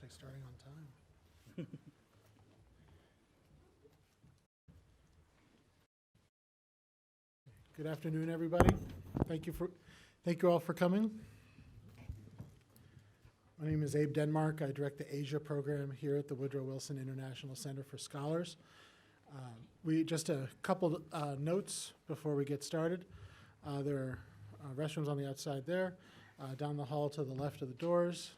actually starting on time. Good afternoon, everybody. Thank you all for coming. My name is Abe Denmark. I direct the Asia program here at the Woodrow Wilson International Center for Scholars. Just a couple notes before we get started. There are restrooms on the outside there. Down the hall to the left of the doors.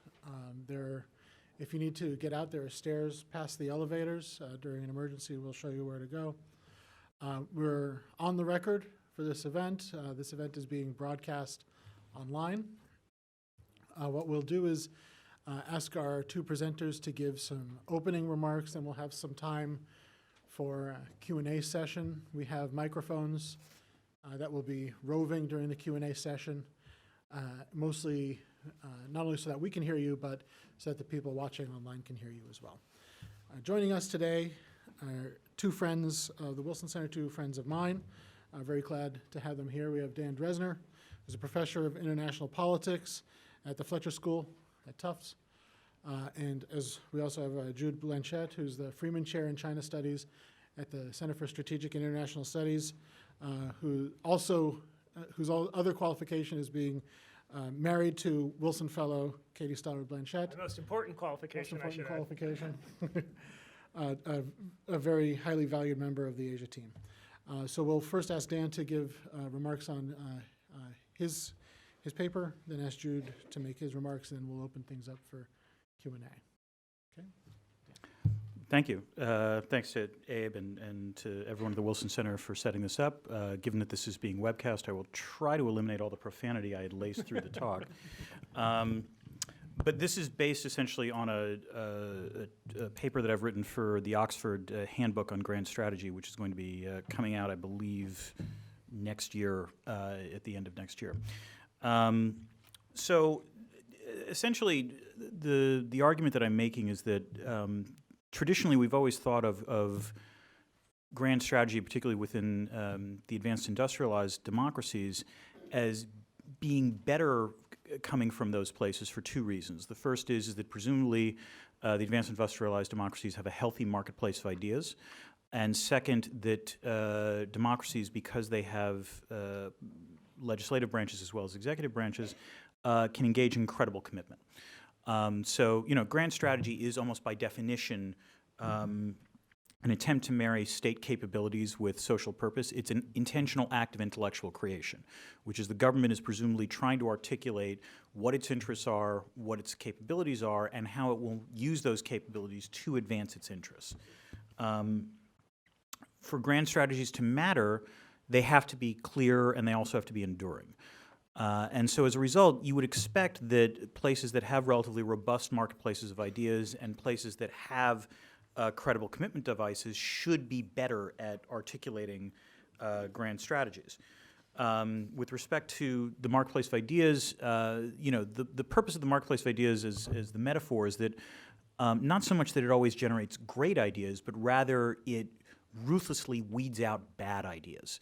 If you need to get out, there are stairs past the elevators. During an emergency, we'll show you where to go. We're on the record for this event. This event is being broadcast online. What we'll do is ask our two presenters to give some opening remarks, and we'll have some time for a Q&A session. We have microphones that will be roving during the Q&A session, mostly not only so that we can hear you, but so that the people watching online can hear you as well. Joining us today are two friends of the Wilson Center, two friends of mine. I'm very glad to have them here. We have Dan Drezner, who's a professor of international politics at the Fletcher School at Tufts. And as we also have Jude Blanchette, who's the Freeman Chair in China Studies at the Center for Strategic and International Studies, whose other qualification is being married to Wilson Fellow Katie Stoddard Blanchette. The most important qualification, a very highly valued member of the Asia team. So we'll first ask Dan to give remarks on his paper, then ask Jude to make his remarks, and then we'll open things up for Q&A. Okay? Thank you. Thanks to Abe and to everyone at the Wilson Center for setting this up. Given that this is being webcast, I will try to eliminate all the profanity I had laced through the talk. But this is based essentially on a paper that I've written for the Oxford Handbook on Grand Strategy, which is going to be coming out, I believe, next year, at the end of next year. So essentially, the argument that I'm making is that traditionally we've always thought of grand strategy, particularly within the advanced industrialized democracies, as being better coming from those places for two reasons. The first is that presumably the advanced industrialized democracies have a healthy marketplace of ideas. And second, that democracies, because they have legislative branches as well as executive branches, can engage in credible commitment. So, grand strategy is almost by definition an attempt to marry state capabilities with social purpose. It's an intentional act of intellectual creation, which is the government is presumably trying to articulate what its interests are, what its capabilities are, and how it will use those capabilities to advance its interests. For grand strategies to matter, they have to be clear and they also have to be enduring. And so as a result, you would expect that places that have relatively robust marketplaces of ideas and places that have credible commitment devices should be better at articulating grand strategies. With respect to the marketplace of ideas, the purpose of the marketplace of ideas as the metaphor is that not so much that it always generates great ideas, but rather it ruthlessly weeds out bad ideas.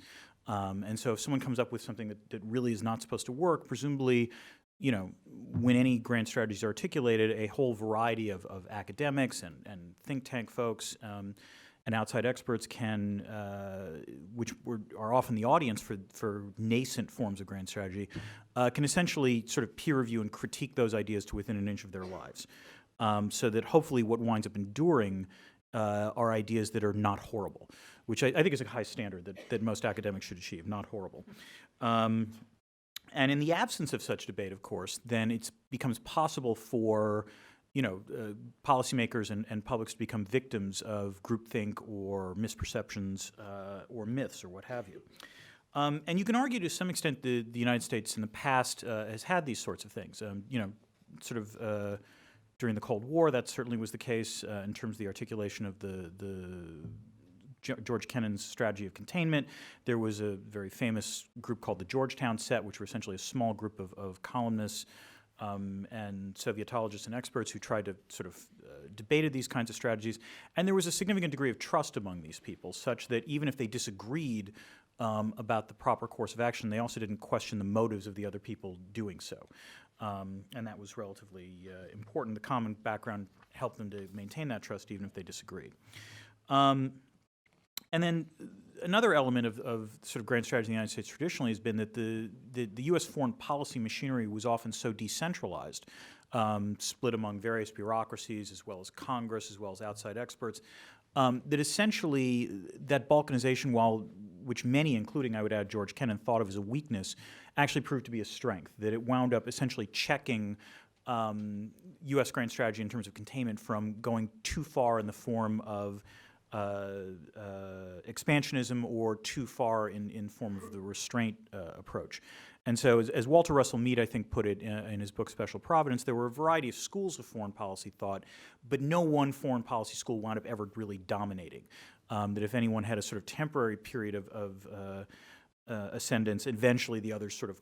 And so if someone comes up with something that really is not supposed to work, presumably, when any grand strategy is articulated, a whole variety of academics and think tank folks and outside experts can, which are often the audience for nascent forms of grand strategy, can essentially sort of peer review and critique those ideas to within an inch of their lives. So that hopefully what winds up enduring are ideas that are not horrible, which I think is a high standard that most academics should achieve, not horrible. And in the absence of such debate, of course, then it becomes possible for policymakers and publics to become victims of groupthink or misperceptions or myths or what have you. And you can argue to some extent the United States in the past has had these sorts of things. During the Cold War, that certainly was the case in terms of the articulation of the George Kennan's strategy of containment. There was a very famous group called the Georgetown Set, which were essentially a small group of columnists and Sovietologists and experts who tried to sort of debated these kinds of strategies. And there was a significant degree of trust among these people, such that even if they disagreed about the proper course of action, they also didn't question the motives of the other people doing so. And that was relatively important. The common background helped them to maintain that trust even if they disagreed. And then another element of sort of grand strategy in the United States traditionally has been that the U.S. foreign policy machinery was often so decentralized, split among various bureaucracies as well as Congress, as well as outside experts, that essentially that balkanization, which many, including I would add George Kennan, thought of as a weakness, actually proved to be a strength, that it wound up essentially checking U.S. grand strategy in terms of containment from going too far in the form of expansionism or too far in form of the restraint approach. And so as Walter Russell Mead, I think, put it in his book Special Providence, there were a variety of schools of foreign policy thought, but no one foreign policy school wound up ever really dominating. That if anyone had a sort of temporary period of ascendance, eventually the others sort of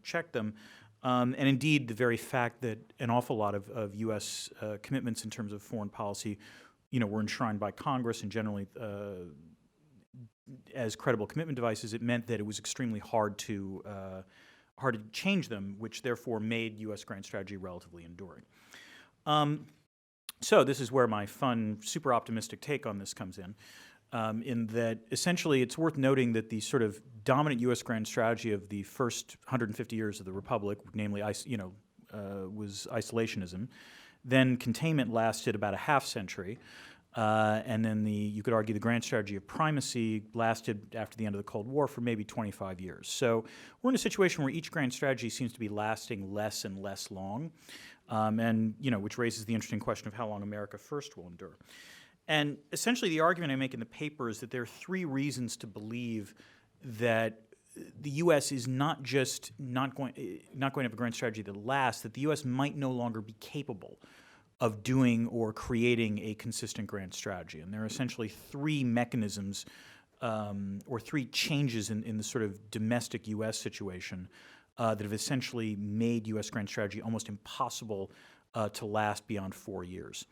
checked them. And indeed, the very fact that an awful lot of U.S. Commitments in terms of foreign policy were enshrined by Congress and generally as credible commitment devices, it meant that it was extremely hard to change them, which therefore made U.S. grand strategy relatively enduring. So this is where my fun, super optimistic take on this comes in that essentially it's worth noting that the sort of dominant U.S. grand strategy of the first 150 years of the Republic, namely, was isolationism. Then containment lasted about a half century, and then you could argue the grand strategy of primacy lasted after the end of the Cold War for maybe 25 years. So we're in a situation where each grand strategy seems to be lasting less and less long, and which raises the interesting question of how long America first will endure. And essentially the argument I make in the paper is that there are three reasons to believe that the U.S. is not just not going to have a grand strategy that lasts, that the U.S. might no longer be capable of doing or creating a consistent grand strategy. And there are essentially three mechanisms or three changes in the sort of domestic U.S. situation that have essentially made U.S. grand strategy almost impossible to last beyond 4 years.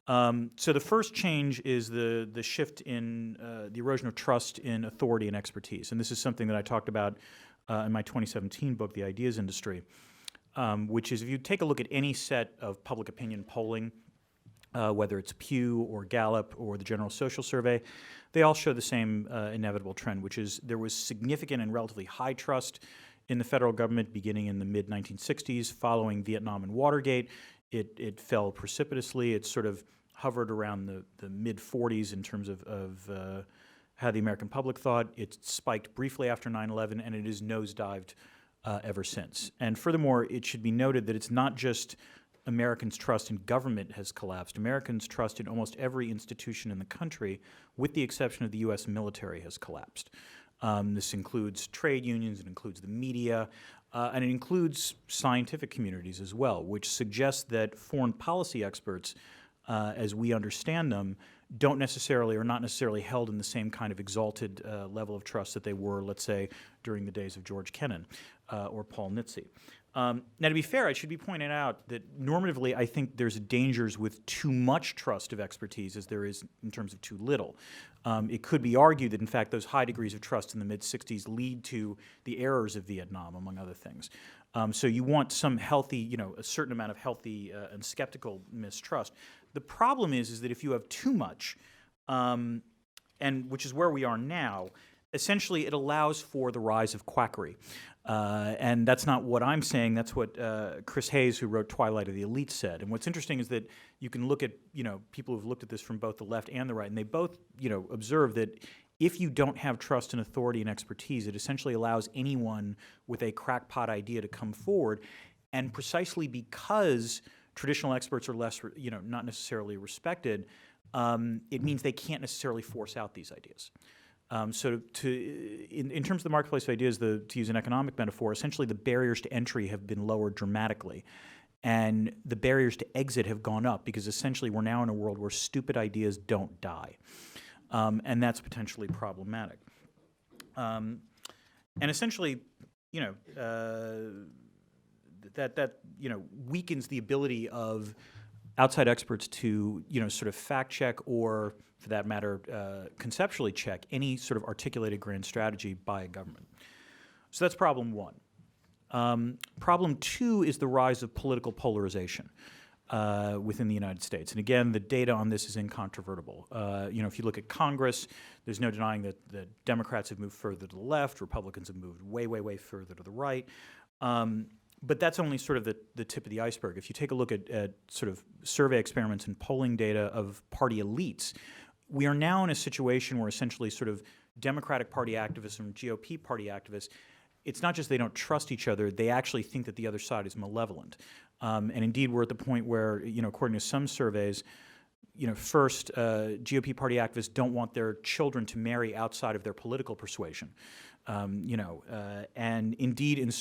So the first change is the shift in the erosion of trust in authority and expertise. And this is something that I talked about in my 2017 book, The Ideas Industry, which is if you take a look at any set of public opinion polling, whether it's Pew or Gallup or the General Social Survey, they all show the same inevitable trend, which is there was significant and relatively high trust in the federal government beginning in the mid-1960s. Following Vietnam and Watergate, it fell precipitously. It sort of hovered around the mid-40s in terms of how the American public thought. It spiked briefly after 9/11, and it has nosedived ever since. And furthermore, it should be noted that it's not just Americans' trust in government has collapsed. Americans' trust in almost every institution in the country, with the exception of the U.S. military, has collapsed. This includes trade unions, it includes the media, and it includes scientific communities as well, which suggests that foreign policy experts, as we understand them, don't necessarily or not necessarily held in the same kind of exalted level of trust that they were, let's say, during the days of George Kennan or Paul Nitze. Now, to be fair, it should be pointed out that normatively I think there's dangers with too much trust of expertise as there is in terms of too little. It could be argued that, in fact, those high degrees of trust in the mid-'60s lead to the errors of Vietnam, among other things. So you want some healthy, a certain amount of healthy and skeptical mistrust. The problem is that if you have too much, and which is where we are now, essentially it allows for the rise of quackery. And that's not what I'm saying. That's what Chris Hayes, who wrote Twilight of the Elite, said. And what's interesting is that you can look at, people who've looked at this from both the left and the right, and they both, observe that if you don't have trust in authority and expertise, it essentially allows anyone with a crackpot idea to come forward. And precisely because traditional experts are less, not necessarily respected, it means they can't necessarily force out these ideas. So in terms of the marketplace of ideas, to use an economic metaphor, essentially the barriers to entry have been lowered dramatically. And the barriers to exit have gone up because essentially we're now in a world where stupid ideas don't die. And that's potentially problematic. And essentially, that weakens the ability of outside experts to, sort of fact check or, for that matter, conceptually check any sort of articulated grand strategy by a government. So that's problem one. Problem two is the rise of political polarization within the United States. And again, the data on this is incontrovertible. If you look at Congress, there's no denying that Democrats have moved further to the left, Republicans have moved way, way, way further to the right. But that's only sort of the tip of the iceberg. If you take a look at sort of survey experiments and polling data of party elites, we are now in a situation where essentially sort of Democratic Party activists and GOP Party activists, it's not just they don't trust each other, they actually think that the other side is malevolent. And indeed, we're at the point where, according to some surveys, first, GOP Party activists don't want their children to marry outside of their political persuasion. And indeed, in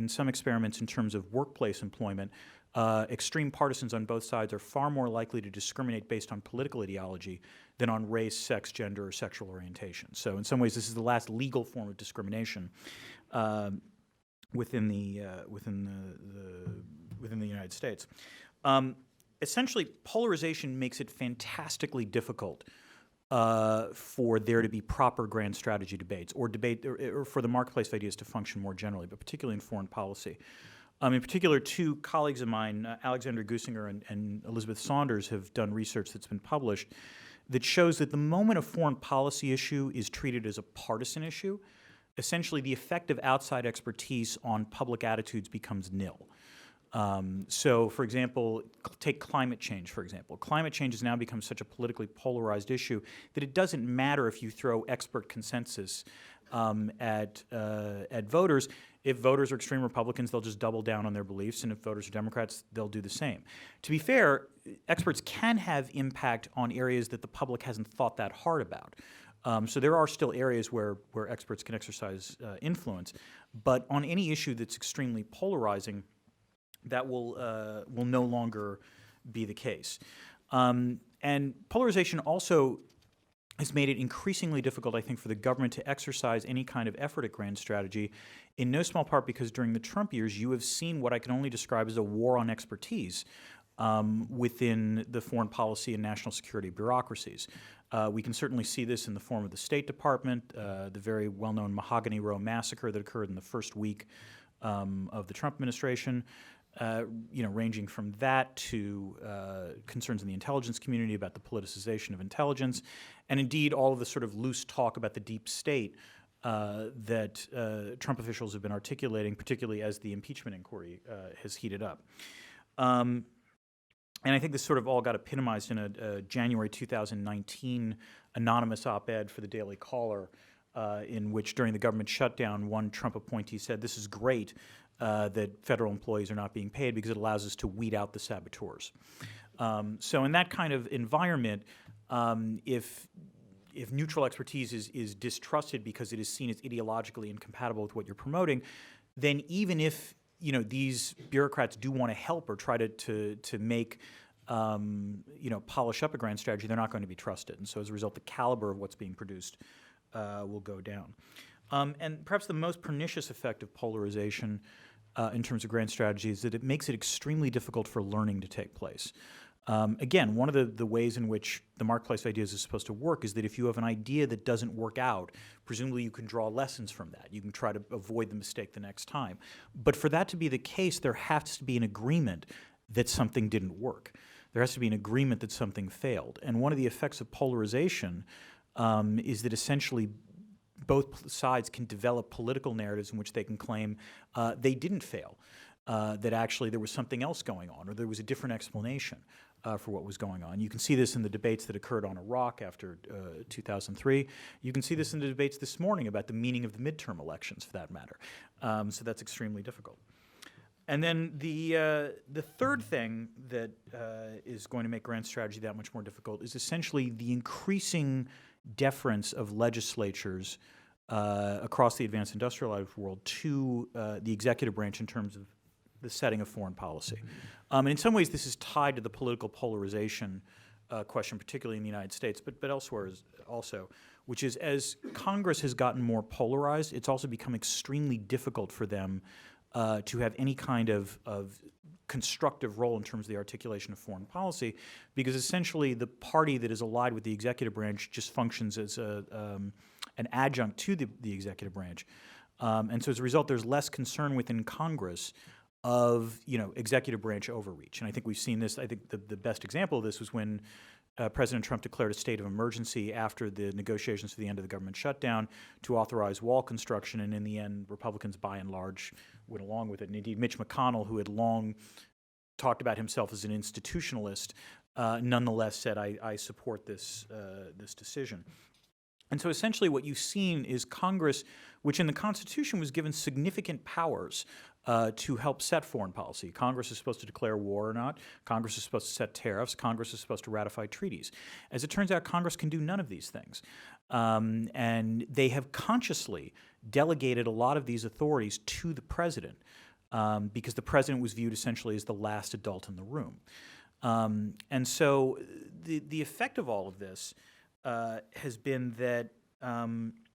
some experiments in terms of workplace employment, extreme partisans on both sides are far more likely to discriminate based on political ideology than on race, sex, gender, or sexual orientation. So in some ways, this is the last legal form of discrimination within the United States. Essentially, polarization makes it fantastically difficult for there to be proper grand strategy debates or for the marketplace of ideas to function more generally, but particularly in foreign policy. In particular, two colleagues of mine, Alexander Gusinger and Elizabeth Saunders, have done research that's been published that shows that the moment a foreign policy issue is treated as a partisan issue, essentially the effect of outside expertise on public attitudes becomes nil. So, for example, take climate change, for example. Climate change has now become such a politically polarized issue that it doesn't matter if you throw expert consensus at voters. If voters are extreme Republicans, they'll just double down on their beliefs, and if voters are Democrats, they'll do the same. To be fair, experts can have impact on areas that the public hasn't thought that hard about. So there are still areas where experts can exercise influence, but on any issue that's extremely polarizing, that will no longer be the case. And polarization also has made it increasingly difficult, I think, for the government to exercise any kind of effort at grand strategy, in no small part because during the Trump years, you have seen what I can only describe as a war on expertise within the foreign policy and national security bureaucracies. We can certainly see this in the form of the State Department, the very well-known Mahogany Row massacre that occurred in the first week of the Trump administration. Ranging from that to concerns in the intelligence community about the politicization of intelligence, and indeed all of the sort of loose talk about the deep state that Trump officials have been articulating, particularly as the impeachment inquiry has heated up. And I think this sort of all got epitomized in a January 2019 anonymous op-ed for the Daily Caller, in which during the government shutdown, one Trump appointee said, "This is great that federal employees are not being paid because it allows us to weed out the saboteurs." So in that kind of environment, if neutral expertise is distrusted because it is seen as ideologically incompatible with what you're promoting, then even if these bureaucrats do want to help or try to make polish up a grand strategy, they're not going to be trusted. And so as a result, the caliber of what's being produced will go down. And perhaps the most pernicious effect of polarization in terms of grand strategy is that it makes it extremely difficult for learning to take place. Again, one of the ways in which the marketplace of ideas is supposed to work is that if you have an idea that doesn't work out, presumably you can draw lessons from that. You can try to avoid the mistake the next time. But for that to be the case, there has to be an agreement that something didn't work. There has to be an agreement that something failed. And one of the effects of polarization is that essentially both sides can develop political narratives in which they can claim they didn't fail, that actually there was something else going on, or there was a different explanation for what was going on. You can see this in the debates that occurred on Iraq after 2003. You can see this in the debates this morning about the meaning of the midterm elections, for that matter. So that's extremely difficult. And then the third thing that is going to make grand strategy that much more difficult is essentially the increasing deference of legislatures across the advanced industrialized world to the executive branch in terms of the setting of foreign policy. And in some ways, this is tied to the political polarization question, particularly in the United States, but elsewhere also, which is as Congress has gotten more polarized, it's also become extremely difficult for them to have any kind of constructive role in terms of the articulation of foreign policy, because essentially the party that is allied with the executive branch just functions as an adjunct to the executive branch. And so as a result, there's less concern within Congress of, executive branch overreach. And I think we've seen this. I think the best example of this was when President Trump declared a state of emergency after the negotiations for the end of the government shutdown to authorize wall construction. And in the end, Republicans, by and large, went along with it. And indeed, Mitch McConnell, who had long talked about himself as an institutionalist, nonetheless said, I support this decision. And so essentially what you've seen is Congress, which in the Constitution was given significant powers to help set foreign policy. Congress is supposed to declare war or not. Congress is supposed to set tariffs. Congress is supposed to ratify treaties. As it turns out, Congress can do none of these things. And they have consciously delegated a lot of these authorities to the president because the president was viewed essentially as the last adult in the room. And so the effect of all of this has been that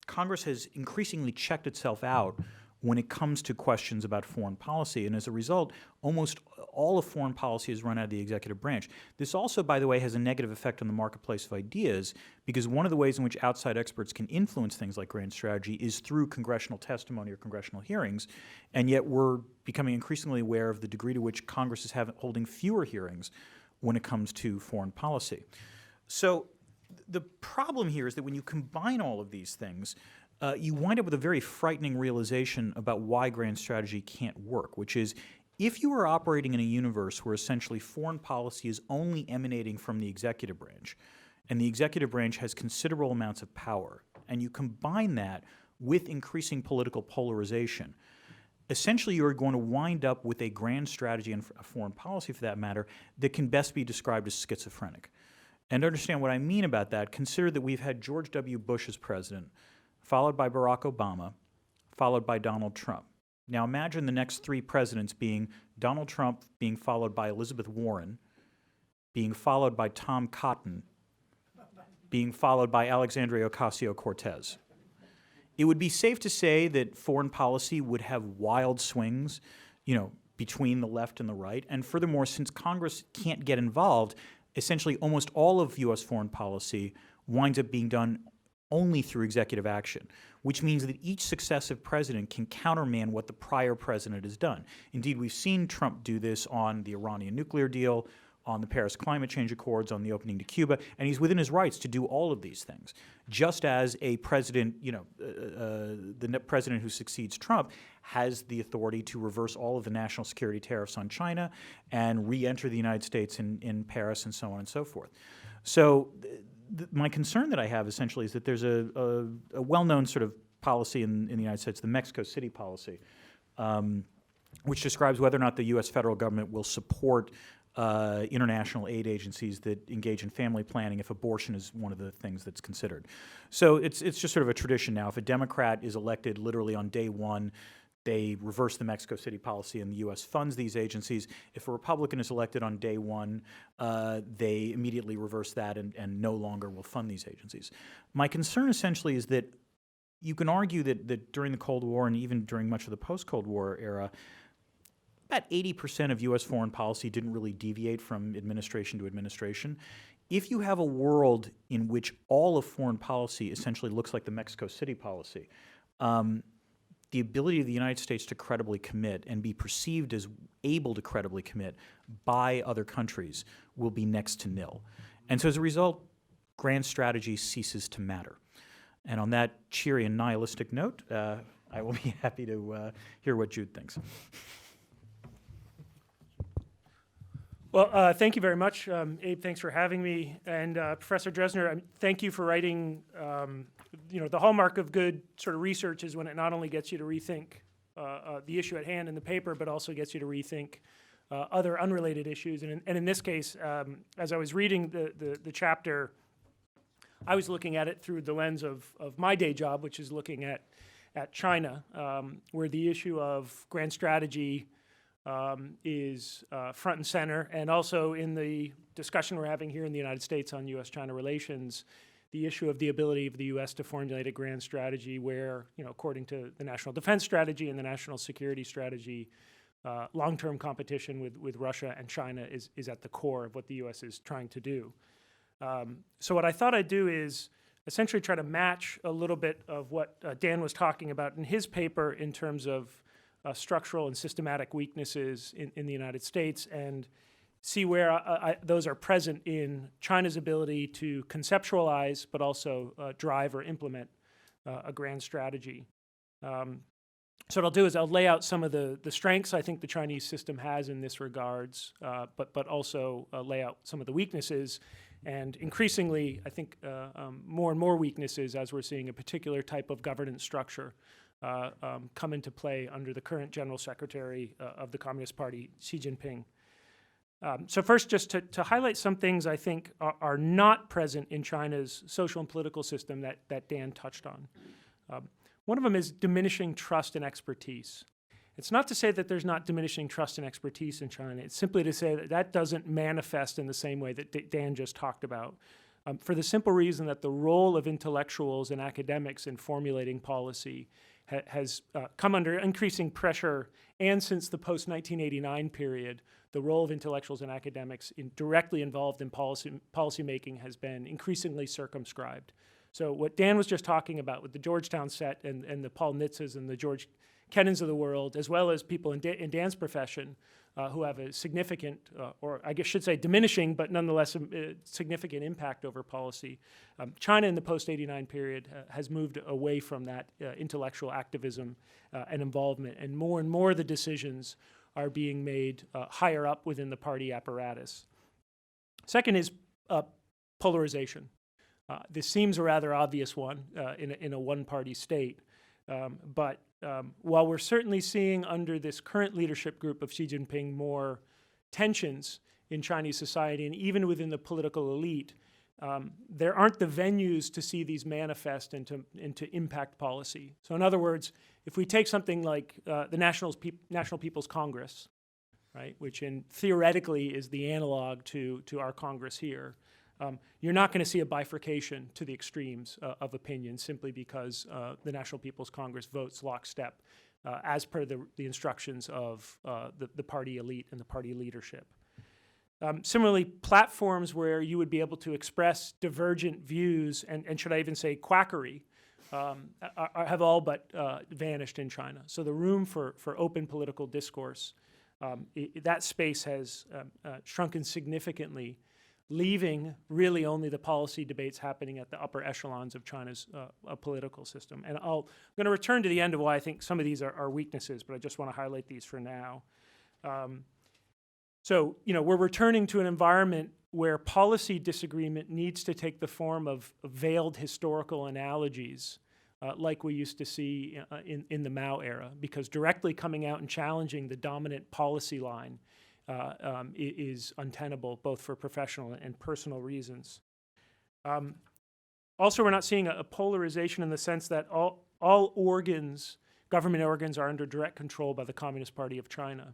Congress has increasingly checked itself out when it comes to questions about foreign policy. And as a result, almost all of foreign policy is run out of the executive branch. This also, by the way, has a negative effect on the marketplace of ideas, because one of the ways in which outside experts can influence things like grand strategy is through congressional testimony or congressional hearings. And yet we're becoming increasingly aware of the degree to which Congress is holding fewer hearings when it comes to foreign policy. So the problem here is that when you combine all of these things, you wind up with a very frightening realization about why grand strategy can't work, which is if you are operating in a universe where essentially foreign policy is only emanating from the executive branch, and the executive branch has considerable amounts of power, and you combine that with increasing political polarization, essentially you're going to wind up with a grand strategy and a foreign policy, for that matter, that can best be described as schizophrenic. And to understand what I mean about that, consider that we've had George W. Bush as president, followed by Barack Obama, followed by Donald Trump. Now imagine the next three presidents being Donald Trump being followed by Elizabeth Warren, being followed by Tom Cotton, being followed by Alexandria Ocasio-Cortez. It would be safe to say that foreign policy would have wild swings, between the left and the right. And furthermore, since Congress can't get involved, essentially almost all of U.S. foreign policy winds up being done only through executive action, which means that each successive president can countermand what the prior president has done. Indeed, we've seen Trump do this on the Iranian nuclear deal, on the Paris climate change accords, on the opening to Cuba, and he's within his rights to do all of these things. Just as a president, the president who succeeds Trump has the authority to reverse all of the national security tariffs on China and re-enter the United States in Paris and so on and so forth. So my concern that I have essentially is that there's a well-known sort of policy in the United States, the Mexico City policy, which describes whether or not the U.S. federal government will support international aid agencies that engage in family planning if abortion is one of the things that's considered. So it's just sort of a tradition now. If a Democrat is elected literally on day one, they reverse the Mexico City policy and the U.S. funds these agencies. If a Republican is elected on day one, they immediately reverse that and no longer will fund these agencies. My concern essentially is that you can argue that during the Cold War and even during much of the post-Cold War era, about 80% of U.S. foreign policy didn't really deviate from administration to administration. If you have a world in which all of foreign policy essentially looks like the Mexico City policy, the ability of the United States to credibly commit and be perceived as able to credibly commit by other countries will be next to nil. And so as a result, grand strategy ceases to matter. And on that cheery and nihilistic note, I will be happy to hear what Jude thinks. Well, thank you very much, Abe. Thanks for having me, and Professor Drezner, thank you for writing. The hallmark of good sort of research is when it not only gets you to rethink the issue at hand in the paper, but also gets you to rethink other unrelated issues. And in this case, as I was reading the chapter, I was looking at it through the lens of my day job, which is looking at China, where the issue of grand strategy is front and center, and also in the discussion we're having here in the United States on U.S.-China relations, the issue of the ability of the U.S. to formulate a grand strategy where, according to the national defense strategy and the national security strategy, long-term competition with Russia and China is at the core of what the U.S. is trying to do. So what I thought I'd do is essentially try to match a little bit of what Dan was talking about in his paper in terms of structural and systematic weaknesses in the United States, and see where those are present in China's ability to conceptualize, but also drive or implement a grand strategy. So what I'll do is I'll lay out some of the strengths I think the Chinese system has in this regards, but also lay out some of the weaknesses, and increasingly, I think more and more weaknesses as we're seeing a particular type of governance structure come into play under the current General Secretary of the Communist Party, Xi Jinping. So first, just to highlight some things I think are not present in China's social and political system that Dan touched on. One of them is diminishing trust and expertise. It's not to say that there's not diminishing trust and expertise in China. It's simply to say that that doesn't manifest in the same way that Dan just talked about, for the simple reason that the role of intellectuals and academics in formulating policy has come under increasing pressure, and since the post-1989 period, the role of intellectuals and academics directly involved in policy making has been increasingly circumscribed. So what Dan was just talking about with the Georgetown set and the Paul Nitzes and the George Kennans of the world, as well as people in Dan's profession who have a significant, or I guess should say diminishing, but nonetheless a significant impact over policy. China in the post-89 period has moved away from that intellectual activism and involvement, and more the decisions are being made higher up within the party apparatus. Second is polarization. This seems a rather obvious one in a one-party state, but while we're certainly seeing under this current leadership group of Xi Jinping more tensions in Chinese society and even within the political elite, there aren't the venues to see these manifest and to impact policy. So in other words, if we take something like the National People's Congress, right, which theoretically is the analog to our Congress here, you're not going to see a bifurcation to the extremes of opinion simply because the National People's Congress votes lockstep as per the instructions of the party elite and the party leadership. Similarly, platforms where you would be able to express divergent views and should I even say quackery have all but vanished in China. So the room for open political discourse, that space has shrunken significantly, leaving really only the policy debates happening at the upper echelons of China's political system. And I'm going to return to the end of why I think some of these are weaknesses, but I just want to highlight these for now. So, we're returning to an environment where policy disagreement needs to take the form of veiled historical analogies, like we used to see in the Mao era, because directly coming out and challenging the dominant policy line is untenable, both for professional and personal reasons. Also, we're not seeing a polarization in the sense that all organs, government organs, are under direct control by the Communist Party of China,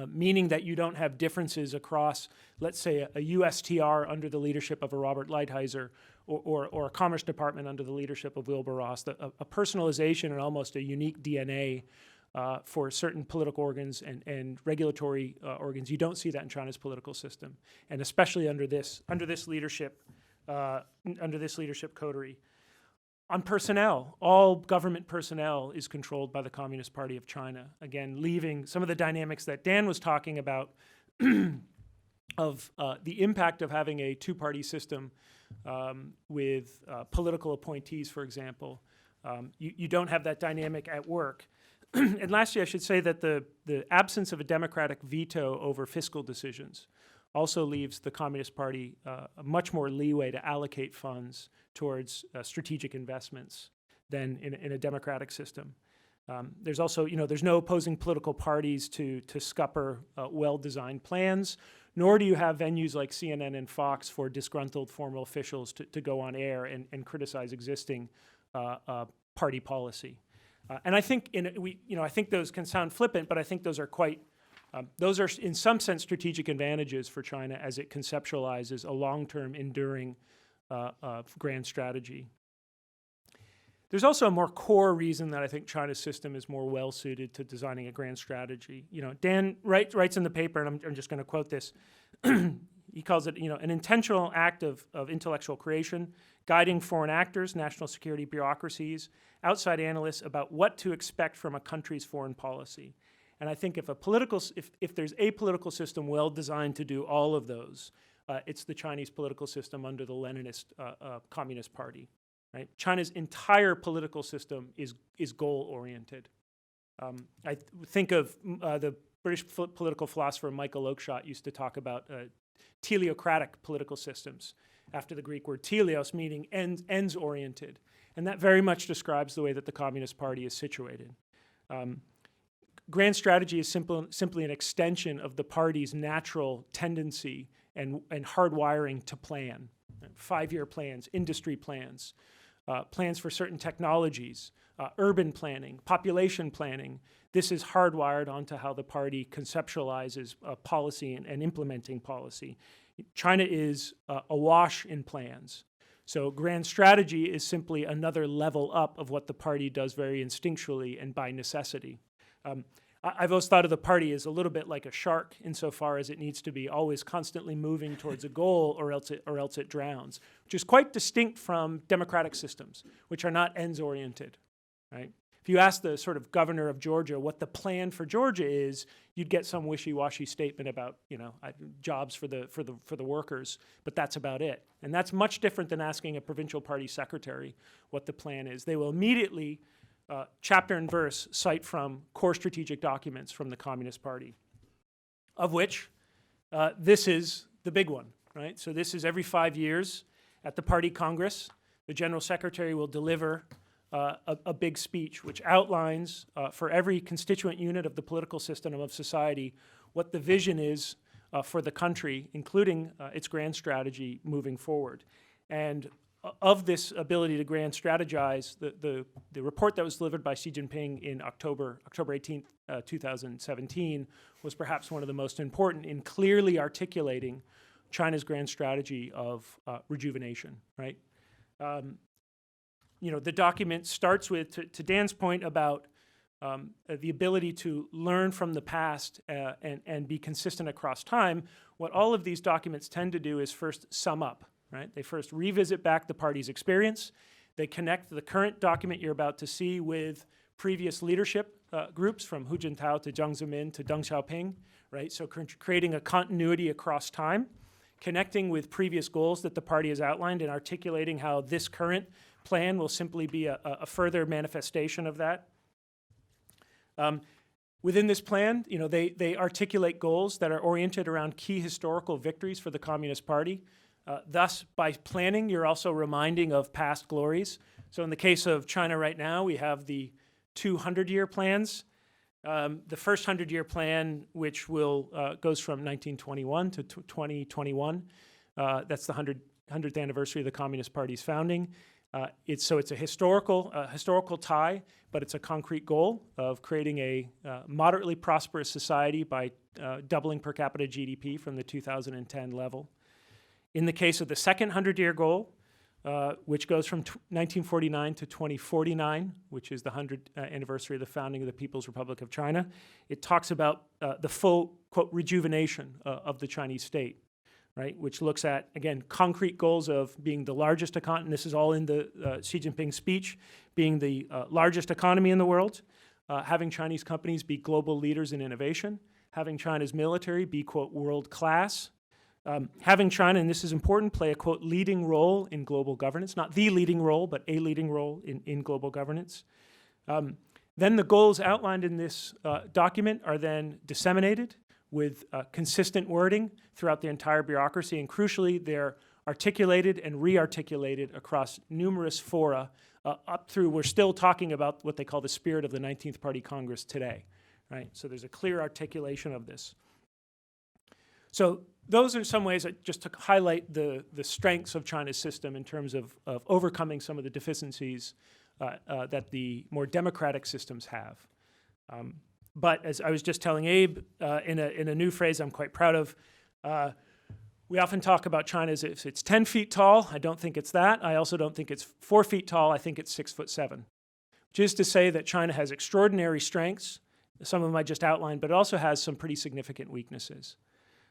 meaning that you don't have differences across, let's say, a USTR under the leadership of a Robert Lighthizer or a Commerce Department under the leadership of Wilbur Ross, a personalization and almost a unique DNA for certain political organs and regulatory organs. You don't see that in China's political system, and especially under this leadership coterie. On personnel, all government personnel is controlled by the Communist Party of China. Again, leaving some of the dynamics that Dan was talking about of the impact of having a two-party system with political appointees, for example. You don't have that dynamic at work. And lastly, I should say that the absence of a democratic veto over fiscal decisions also leaves the Communist Party much more leeway to allocate funds towards strategic investments than in a democratic system. There's also, there's no opposing political parties to scupper well-designed plans, nor do you have venues like CNN and Fox for disgruntled former officials to go on air and criticize existing party policy. And I think I think those can sound flippant, but I think those are those are in some sense strategic advantages for China as it conceptualizes a long-term, enduring grand strategy. There's also a more core reason that I think China's system is more well-suited to designing a grand strategy. Dan writes in the paper, and I'm just going to quote this. he calls it, an intentional act of intellectual creation, guiding foreign actors, national security bureaucracies, outside analysts about what to expect from a country's foreign policy. And I think if there's a political system well designed to do all of those, it's the Chinese political system under the Leninist Communist Party. Right? China's entire political system is goal-oriented. I think of the British political philosopher Michael Oakeshott used to talk about teleocratic political systems, after the Greek word teleos, meaning ends-oriented. And that very much describes the way that the Communist Party is situated. Grand strategy is simply an extension of the party's natural tendency and hardwiring to plan. 5-year plans, industry plans, plans for certain technologies, urban planning, population planning. This is hardwired onto how the party conceptualizes policy and implementing policy. China is awash in plans. So grand strategy is simply another level up of what the party does very instinctually and by necessity. I've always thought of the party as a little bit like a shark insofar as it needs to be always constantly moving towards a goal or else it drowns, which is quite distinct from democratic systems, which are not ends-oriented, right? If you ask the sort of governor of Georgia what the plan for Georgia is, you'd get some wishy-washy statement about, jobs for the workers, but that's about it. And that's much different than asking a provincial party secretary what the plan is. They will immediately chapter and verse cite from core strategic documents from the Communist Party, of which this is the big one, right? So this is every 5 years at the party Congress, the General Secretary will deliver a big speech which outlines for every constituent unit of the political system of society what the vision is for the country, including its grand strategy moving forward. And of this ability to grand strategize, the report that was delivered by Xi Jinping in October 18th, 2017 was perhaps one of the most important in clearly articulating China's grand strategy of rejuvenation, right? The document starts with, to Dan's point about the ability to learn from the past and be consistent across time. What all of these documents tend to do is first sum up. Right? They first revisit back the party's experience. They connect the current document you're about to see with previous leadership groups from Hu Jintao to Jiang Zemin to Deng Xiaoping, right? So creating a continuity across time, connecting with previous goals that the party has outlined and articulating how this current plan will simply be a further manifestation of that. Within this plan, they articulate goals that are oriented around key historical victories for the Communist Party. Thus, by planning, you're also reminding of past glories. So in the case of China right now, we have the 200-year plans. The first 100-year plan, which goes from 1921 to 2021, that's the 100th anniversary of the Communist Party's founding. It's a historical tie, but it's a concrete goal of creating a moderately prosperous society by doubling per capita GDP from the 2010 level. In the case of the second 100-year goal, which goes from 1949 to 2049, which is the 100th anniversary of the founding of the People's Republic of China, it talks about the full, quote, rejuvenation of the Chinese state, right, which looks at, again, concrete goals of being the largest economy, and this is all in the Xi Jinping speech, being the largest economy in the world, having Chinese companies be global leaders in innovation, having China's military be, quote, world class, having China, and this is important, play a, quote, leading role in global governance, not the leading role, but a leading role in global governance. Then the goals outlined in this document are then disseminated with consistent wording throughout the entire bureaucracy, and crucially, they're articulated and re-articulated across numerous fora up through, we're still talking about what they call the spirit of the 19th Party Congress today, right? So there's a clear articulation of this. So those are some ways just to highlight the strengths of China's system in terms of overcoming some of the deficiencies that the more democratic systems have. But as I was just telling Abe, in a new phrase I'm quite proud of, we often talk about China as if it's 10 feet tall. I don't think it's that. I also don't think it's 4 feet tall. I think it's 6'7", which is to say that China has extraordinary strengths. Some of them I just outlined, but it also has some pretty significant weaknesses.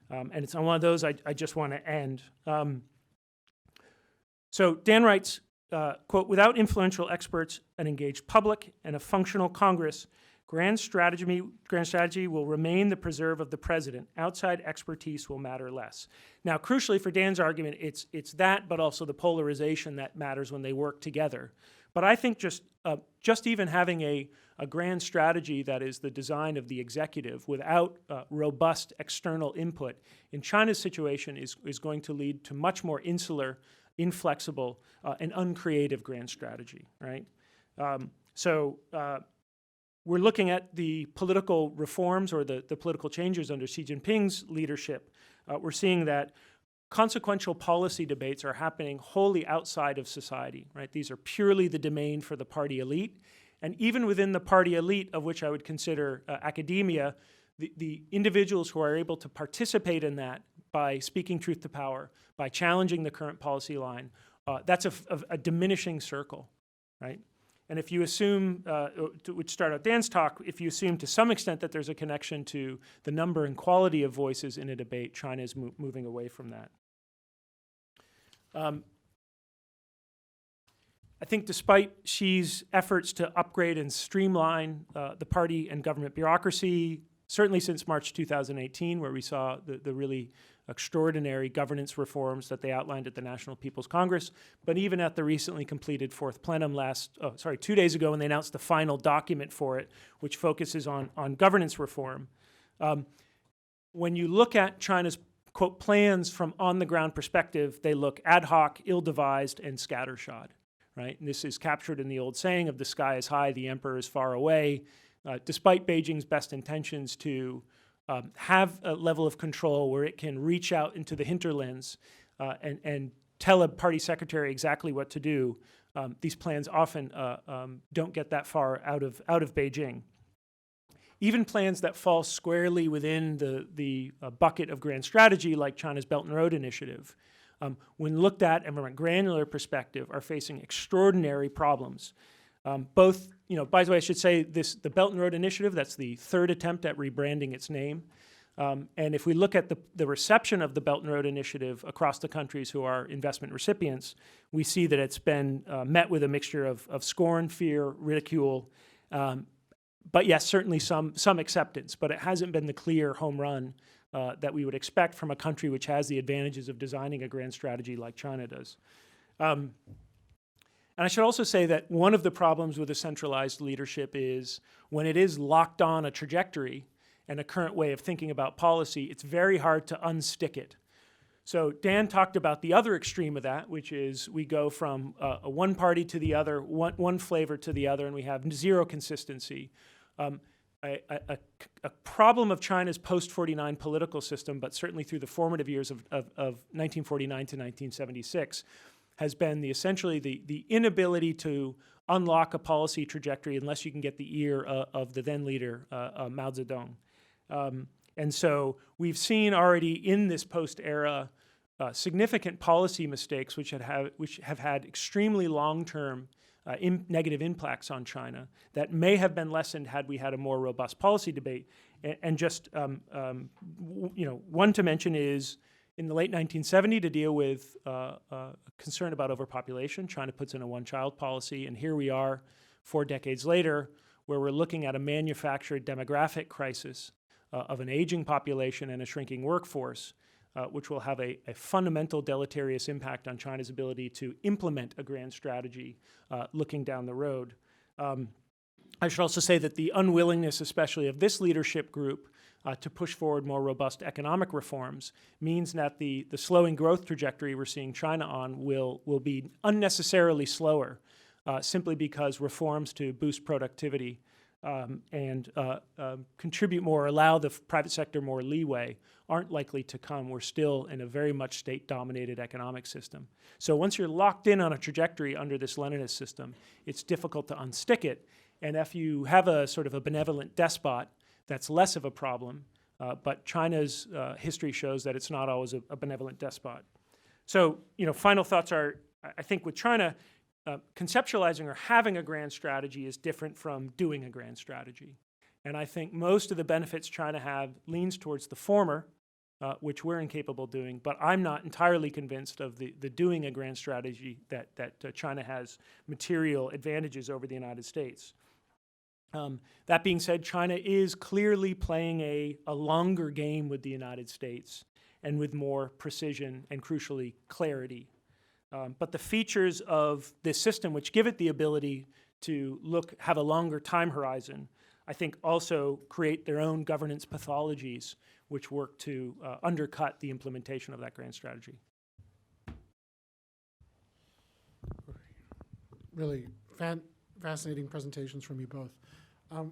And it's on one of those I just want to end. So Dan writes, quote, without influential experts, an engaged public, and a functional Congress, grand strategy will remain the preserve of the president. Outside expertise will matter less. Now, crucially for Dan's argument, it's that, but also the polarization that matters when they work together. But I think just even having a grand strategy that is the design of the executive without robust external input in China's situation is going to lead to much more insular, inflexible, and uncreative grand strategy, right? We're looking at the political reforms or the political changes under Xi Jinping's leadership. We're seeing that consequential policy debates are happening wholly outside of society, right? These are purely the domain for the party elite. And even within the party elite, of which I would consider academia, the individuals who are able to participate in that by speaking truth to power, by challenging the current policy line, that's a diminishing circle, right? And if you assume, which start out Dan's talk, if you assume to some extent that there's a connection to the number and quality of voices in a debate, China is moving away from that. I think despite Xi's efforts to upgrade and streamline the party and government bureaucracy, certainly since March 2018, where we saw the really extraordinary governance reforms that they outlined at the National People's Congress, but even at the recently completed fourth plenum 2 days ago when they announced the final document for it, which focuses on governance reform. When you look at China's, quote, plans from on-the-ground perspective, they look ad hoc, ill-devised, and scattershot, right? And this is captured in the old saying of the sky is high, the emperor is far away. Despite Beijing's best intentions to have a level of control where it can reach out into the hinterlands and tell a party secretary exactly what to do, these plans often don't get that far out of Beijing. Even plans that fall squarely within the bucket of grand strategy, like China's Belt and Road Initiative, when looked at and from a granular perspective, are facing extraordinary problems. Both, by the way, I should say the Belt and Road Initiative, that's the third attempt at rebranding its name. And if we look at the reception of the Belt and Road Initiative across the countries who are investment recipients, we see that it's been met with a mixture of scorn, fear, ridicule, but yes, certainly some acceptance. But it hasn't been the clear home run that we would expect from a country which has the advantages of designing a grand strategy like China does. And I should also say that one of the problems with a centralized leadership is when it is locked on a trajectory and a current way of thinking about policy, it's very hard to unstick it. So Dan talked about the other extreme of that, which is we go from one party to the other, one flavor to the other, and we have zero consistency. A problem of China's post-49 political system, but certainly through the formative years of 1949 to 1976, has been essentially the inability to unlock a policy trajectory unless you can get the ear of the then leader, Mao Zedong. And so we've seen already in this post-era significant policy mistakes which have had extremely long-term negative impacts on China that may have been lessened had we had a more robust policy debate. And just one to mention is in the late 1970s, to deal with concern about overpopulation, China puts in a one-child policy, and here we are 4 decades later, where we're looking at a manufactured demographic crisis of an aging population and a shrinking workforce, which will have a fundamental deleterious impact on China's ability to implement a grand strategy looking down the road. I should also say that the unwillingness, especially of this leadership group, to push forward more robust economic reforms means that the slowing growth trajectory we're seeing China on will be unnecessarily slower, simply because reforms to boost productivity and contribute more, allow the private sector more leeway, aren't likely to come. We're still in a very much state-dominated economic system. So once you're locked in on a trajectory under this Leninist system, it's difficult to unstick it. And if you have a sort of a benevolent despot, that's less of a problem, but China's history shows that it's not always a benevolent despot. So, final thoughts are, I think with China, conceptualizing or having a grand strategy is different from doing a grand strategy. And I think most of the benefits China have leans towards the former, which we're incapable of doing. But I'm not entirely convinced of the doing a grand strategy that China has material advantages over the United States. That being said, China is clearly playing a longer game with the United States and with more precision and, crucially, clarity. But the features of this system, which give it the ability to have a longer time horizon, I think also create their own governance pathologies, which work to undercut the implementation of that grand strategy. Really fascinating presentations from you both.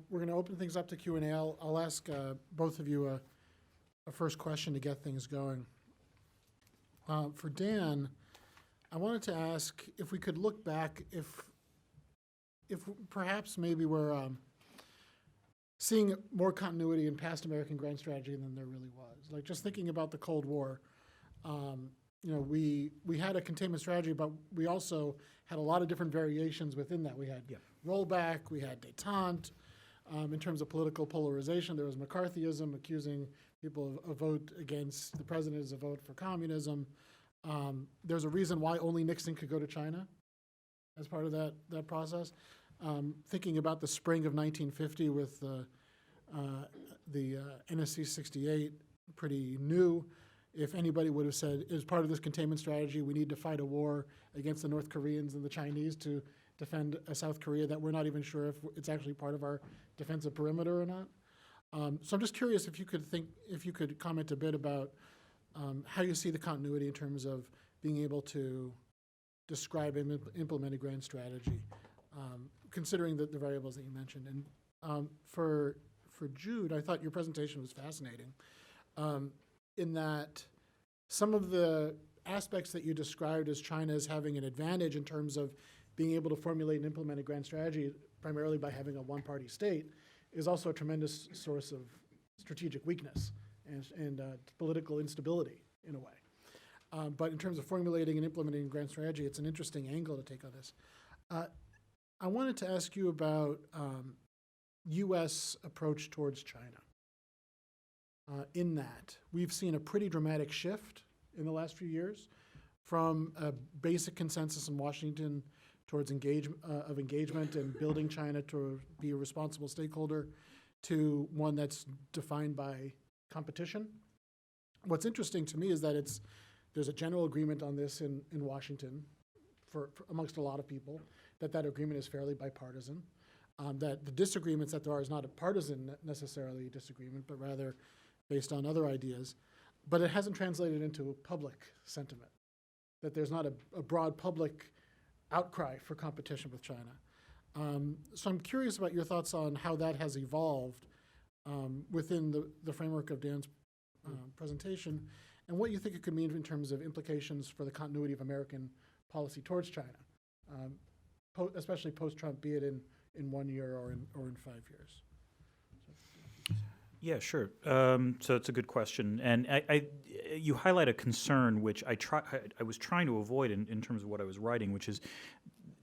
We're going to open things up to Q&A. I'll ask both of you a first question to get things going. For Dan, I wanted to ask if we could look back, if perhaps maybe we're seeing more continuity in past American grand strategy than there really was. Like just thinking about the Cold War, we had a containment strategy, but we also had a lot of different variations within that. We had rollback, we had détente. In terms of political polarization, there was McCarthyism, accusing people of a vote against the president as a vote for communism. There's a reason why only Nixon could go to China as part of that process. Thinking about the spring of 1950 with the NSC 68, pretty new. If anybody would have said, as part of this containment strategy, we need to fight a war against the North Koreans and the Chinese to defend South Korea, that we're not even sure if it's actually part of our defensive perimeter or not. So I'm just curious if you could comment a bit about how you see the continuity in terms of being able to describe and implement a grand strategy, considering the variables that you mentioned. And for Jude, I thought your presentation was fascinating in that some of the aspects that you described as China as having an advantage in terms of being able to formulate and implement a grand strategy, primarily by having a one-party state, is also a tremendous source of strategic weakness and political instability in a way. But in terms of formulating and implementing a grand strategy, it's an interesting angle to take on this. I wanted to ask you about U.S. approach towards China. In that, we've seen a pretty dramatic shift in the last few years from a basic consensus in Washington towards engagement and building China to be a responsible stakeholder to one that's defined by competition. What's interesting to me is that there's a general agreement on this in Washington for amongst a lot of people, that agreement is fairly bipartisan, that the disagreements that there are is not a partisan necessarily disagreement, but rather based on other ideas, but it hasn't translated into a public sentiment, that there's not a broad public outcry for competition with China. So I'm curious about your thoughts on how that has evolved within the framework of Dan's presentation, and what you think it could mean in terms of implications for the continuity of American policy towards China, especially post-Trump, be it in 1 year or in 5 years. Yeah, sure. So it's a good question, and you highlight a concern which I was trying to avoid in terms of what I was writing, which is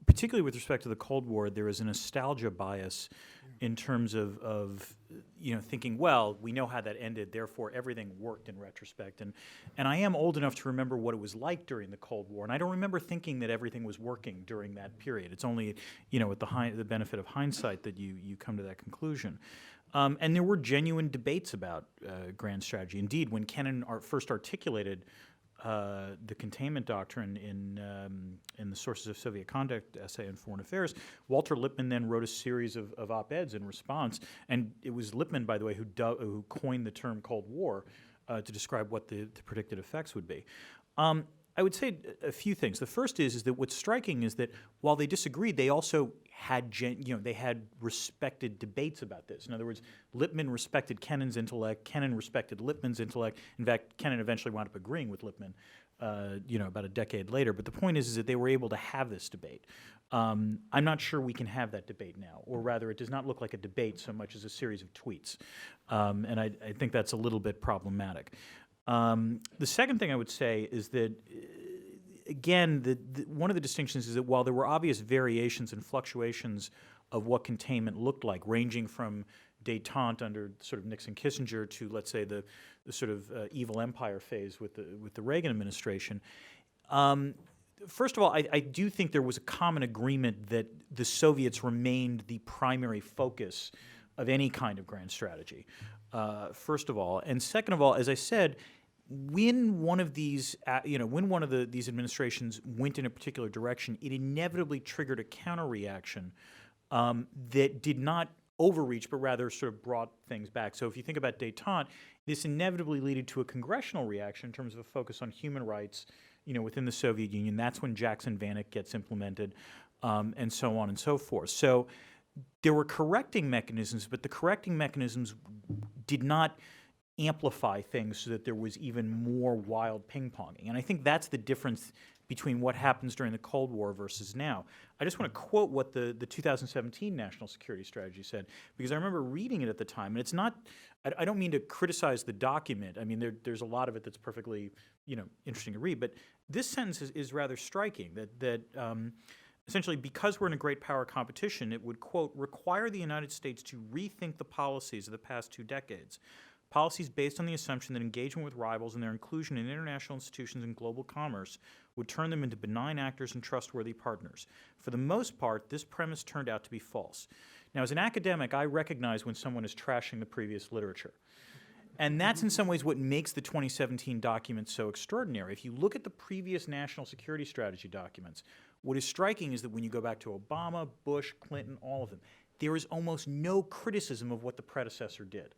particularly with respect to the Cold War, there is a nostalgia bias in terms of thinking, well, we know how that ended, therefore everything worked in retrospect, and I am old enough to remember what it was like during the Cold War, and I don't remember thinking that everything was working during that period. It's only with the benefit of hindsight that you come to that conclusion. And there were genuine debates about grand strategy. Indeed, when Kennan first articulated the containment doctrine in the Sources of Soviet Conduct essay on foreign affairs, Walter Lippmann then wrote a series of op-eds in response. And it was Lippmann, by the way, who coined the term Cold War to describe what the predicted effects would be. I would say a few things. The first is that what's striking is that while they disagreed, they also had they had respected debates about this. In other words, Lippmann respected Kennan's intellect. Kennan respected Lippmann's intellect. In fact, Kennan eventually wound up agreeing with Lippmann, about a decade later. But the point is that they were able to have this debate. I'm not sure we can have that debate now, or rather, it does not look like a debate so much as a series of tweets, and I think that's a little bit problematic. The second thing I would say is that, again, one of the distinctions is that while there were obvious variations and fluctuations of what containment looked like, ranging from détente under sort of Nixon-Kissinger to, let's say, the sort of evil empire phase with the Reagan administration. First of all, I do think there was a common agreement that the Soviets remained the primary focus of any kind of grand strategy, first of all. And second of all, as I said, when one of these, these administrations went in a particular direction, it inevitably triggered a counter-reaction that did not overreach, but rather sort of brought things back. So if you think about détente, this inevitably led to a congressional reaction in terms of a focus on human rights, within the Soviet Union. That's when Jackson-Vanik gets implemented, and so on and so forth. So there were correcting mechanisms, but the correcting mechanisms did not amplify things so that there was even more wild ping-ponging. And I think that's the difference between what happens during the Cold War versus now. I just want to quote what the 2017 National Security Strategy said, because I remember reading it at the time, and it's not, I don't mean to criticize the document. I mean, there's a lot of it that's perfectly, interesting to read, but this sentence is rather striking, that essentially, because we're in a great power competition, it would, quote, require the United States to rethink the policies of the past 2 decades. Policies based on the assumption that engagement with rivals and their inclusion in international institutions and global commerce would turn them into benign actors and trustworthy partners. For the most part, this premise turned out to be false. Now, as an academic, I recognize when someone is trashing the previous literature. And that's in some ways what makes the 2017 document so extraordinary. If you look at the previous national security strategy documents, what is striking is that when you go back to Obama, Bush, Clinton, all of them, there is almost no criticism of what the predecessor did.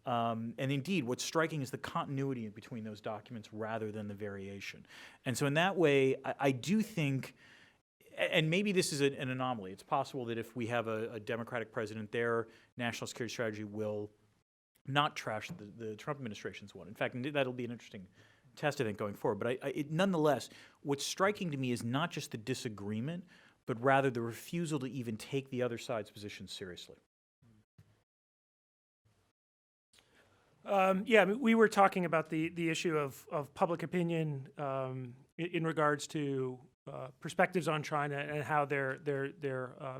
And indeed, what's striking is the continuity between those documents rather than the variation. And so in that way, I do think, and maybe this is an anomaly. It's possible that if we have a Democratic president, their national security strategy will not trash the Trump administration's one. In fact, that'll be an interesting test, I think, going forward. But nonetheless, what's striking to me is not just the disagreement, but rather the refusal to even take the other side's position seriously. Yeah, I mean, we were talking about the issue of public opinion in regards to perspectives on China and how there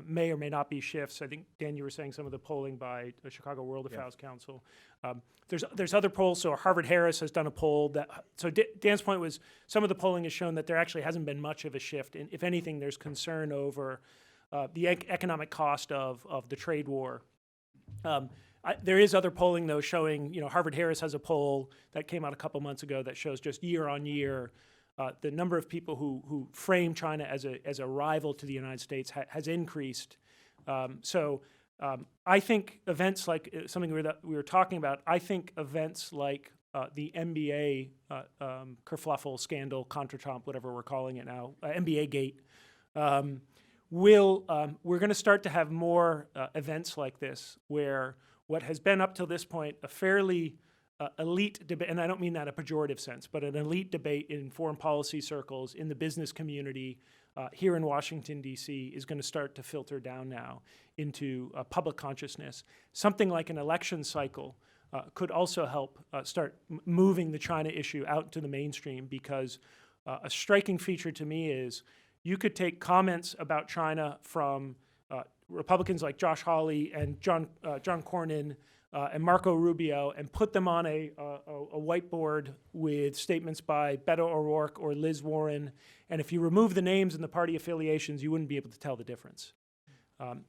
may or may not be shifts. I think, Dan, you were saying some of the polling by the Chicago World Affairs Council. There's other polls. So Harvard-Harris has done a poll that. So Dan's point was some of the polling has shown that there actually hasn't been much of a shift. And if anything, there's concern over the economic cost of the trade war. There is other polling, though, showing, Harvard-Harris has a poll that came out a couple months ago that shows just year on year, the number of people who frame China as a rival to the United States has increased. I think events like something we were talking about, I think events like the NBA kerfluffle scandal, contretemps, whatever we're calling it now, NBA gate, we're going to start to have more events like this where what has been up till this point a fairly elite debate, and I don't mean that in a pejorative sense, but an elite debate in foreign policy circles, in the business community, here in Washington, D.C., is going to start to filter down now into public consciousness. Something like an election cycle could also help start moving the China issue out to the mainstream, because a striking feature to me is you could take comments about China from Republicans like Josh Hawley and John Cornyn and Marco Rubio and put them on a whiteboard with statements by Beto O'Rourke or Liz Warren. And if you remove the names and the party affiliations, you wouldn't be able to tell the difference.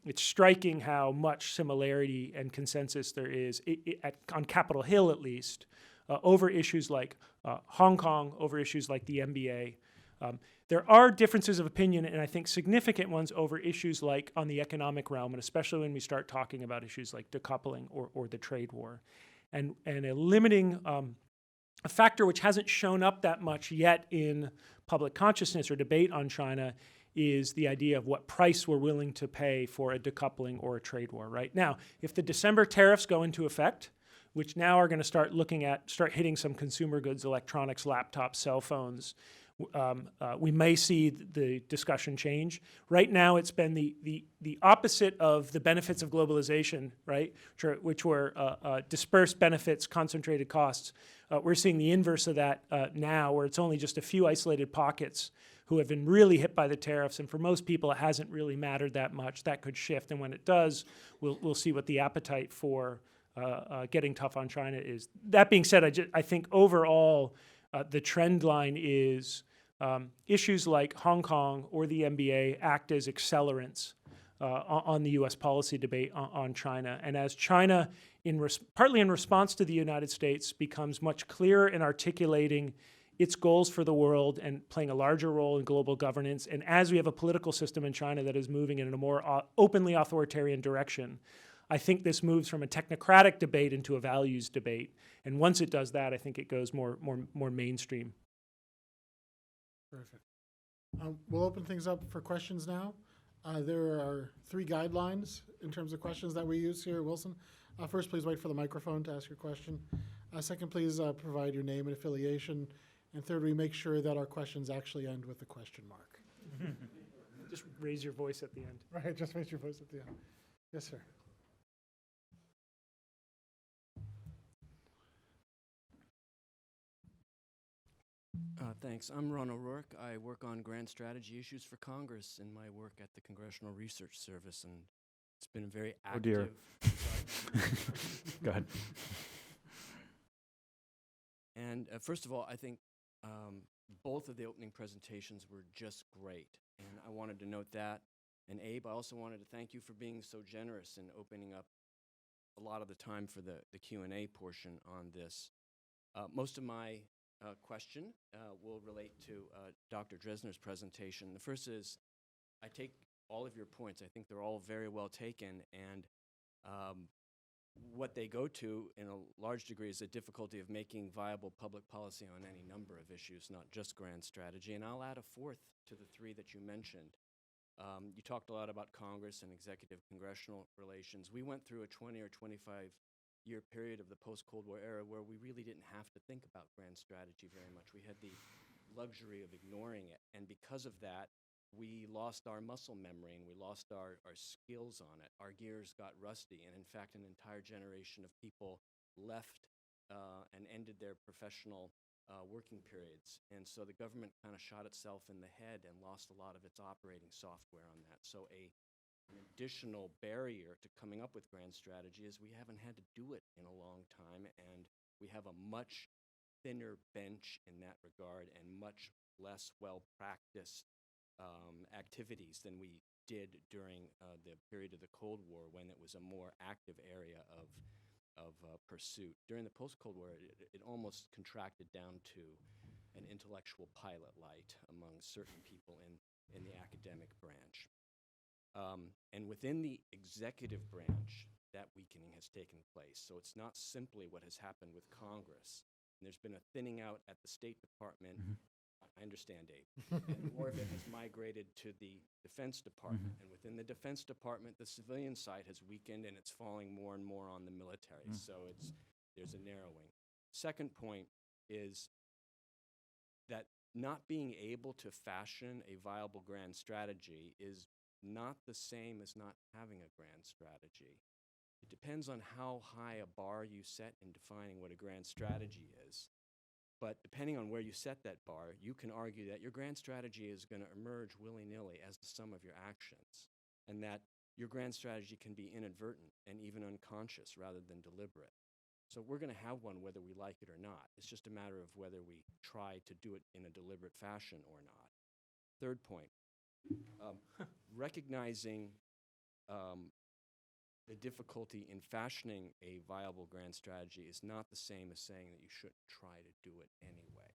It's striking how much similarity and consensus there is, on Capitol Hill at least, over issues like Hong Kong, over issues like the NBA. There are differences of opinion, and I think significant ones, over issues like on the economic realm, and especially when we start talking about issues like decoupling or the trade war. And a limiting a factor which hasn't shown up that much yet in public consciousness or debate on China is the idea of what price we're willing to pay for a decoupling or a trade war. Right now, if the December tariffs go into effect, which now are going to start hitting some consumer goods, electronics, laptops, cell phones, we may see the discussion change. Right now, it's been the opposite of the benefits of globalization, right? Which were dispersed benefits, concentrated costs. We're seeing the inverse of that now, where it's only just a few isolated pockets who have been really hit by the tariffs. And for most people, it hasn't really mattered that much. That could shift. And when it does, we'll see what the appetite for getting tough on China is. That being said, I think overall, the trend line is issues like Hong Kong or the NBA act as accelerants on the U.S. policy debate on China. And as China, partly in response to the United States, becomes much clearer in articulating its goals for the world and playing a larger role in global governance, and as we have a political system in China that is moving in a more openly authoritarian direction, I think this moves from a technocratic debate into a values debate. And once it does that, I think it goes more mainstream. Perfect. We'll open things up for questions now. There are 3 guidelines in terms of questions that we use here at Wilson. First, please wait for the microphone to ask your question. Second, please provide your name and affiliation. And third, we make sure that our questions actually end with a question mark. Just raise your voice at the end. Right, just raise your voice at the end. Yes, sir. Thanks. I'm Ron O'Rourke. I work on grand strategy issues for Congress in my work at the Congressional Research Service, and it's been a very active. Oh dear. Go ahead. And first of all, I think both of the opening presentations were just great, and I wanted to note that. And Abe, I also wanted to thank you for being so generous in opening up a lot of the time for the Q&A portion on this. Most of my question will relate to Dr. Drezner's presentation. The first is, I take all of your points. I think they're all very well taken, and what they go to in a large degree is the difficulty of making viable public policy on any number of issues, not just grand strategy. And I'll add a fourth to the 3 that you mentioned. You talked a lot about Congress and executive congressional relations. We went through a 20 or 25-year period of the post-Cold War era where we really didn't have to think about grand strategy very much. We had the luxury of ignoring it, and because of that, we lost our muscle memory and we lost our skills on it. Our gears got rusty, and in fact, an entire generation of people left and ended their professional working periods. And so the government kind of shot itself in the head and lost a lot of its operating software on that. So an additional barrier to coming up with grand strategy is we haven't had to do it in a long time, and we have a much thinner bench in that regard and much less well-practiced activities than we did during the period of the Cold War, when it was a more active area of pursuit. During the post-Cold War, it almost contracted down to an intellectual pilot light among certain people in the academic branch. And within the executive branch, that weakening has taken place. So it's not simply what has happened with Congress. And there's been a thinning out at the State Department. I understand, Abe. And more of it has migrated to the Defense Department. And within the Defense Department, the civilian side has weakened, and it's falling more and more on the military. So there's a narrowing. Second point is that not being able to fashion a viable grand strategy is not the same as not having a grand strategy. It depends on how high a bar you set in defining what a grand strategy is. But depending on where you set that bar, you can argue that your grand strategy is going to emerge willy-nilly as the sum of your actions, and that your grand strategy can be inadvertent and even unconscious rather than deliberate. So we're going to have one whether we like it or not. It's just a matter of whether we try to do it in a deliberate fashion or not. Third point, recognizing the difficulty in fashioning a viable grand strategy is not the same as saying that you shouldn't try to do it anyway.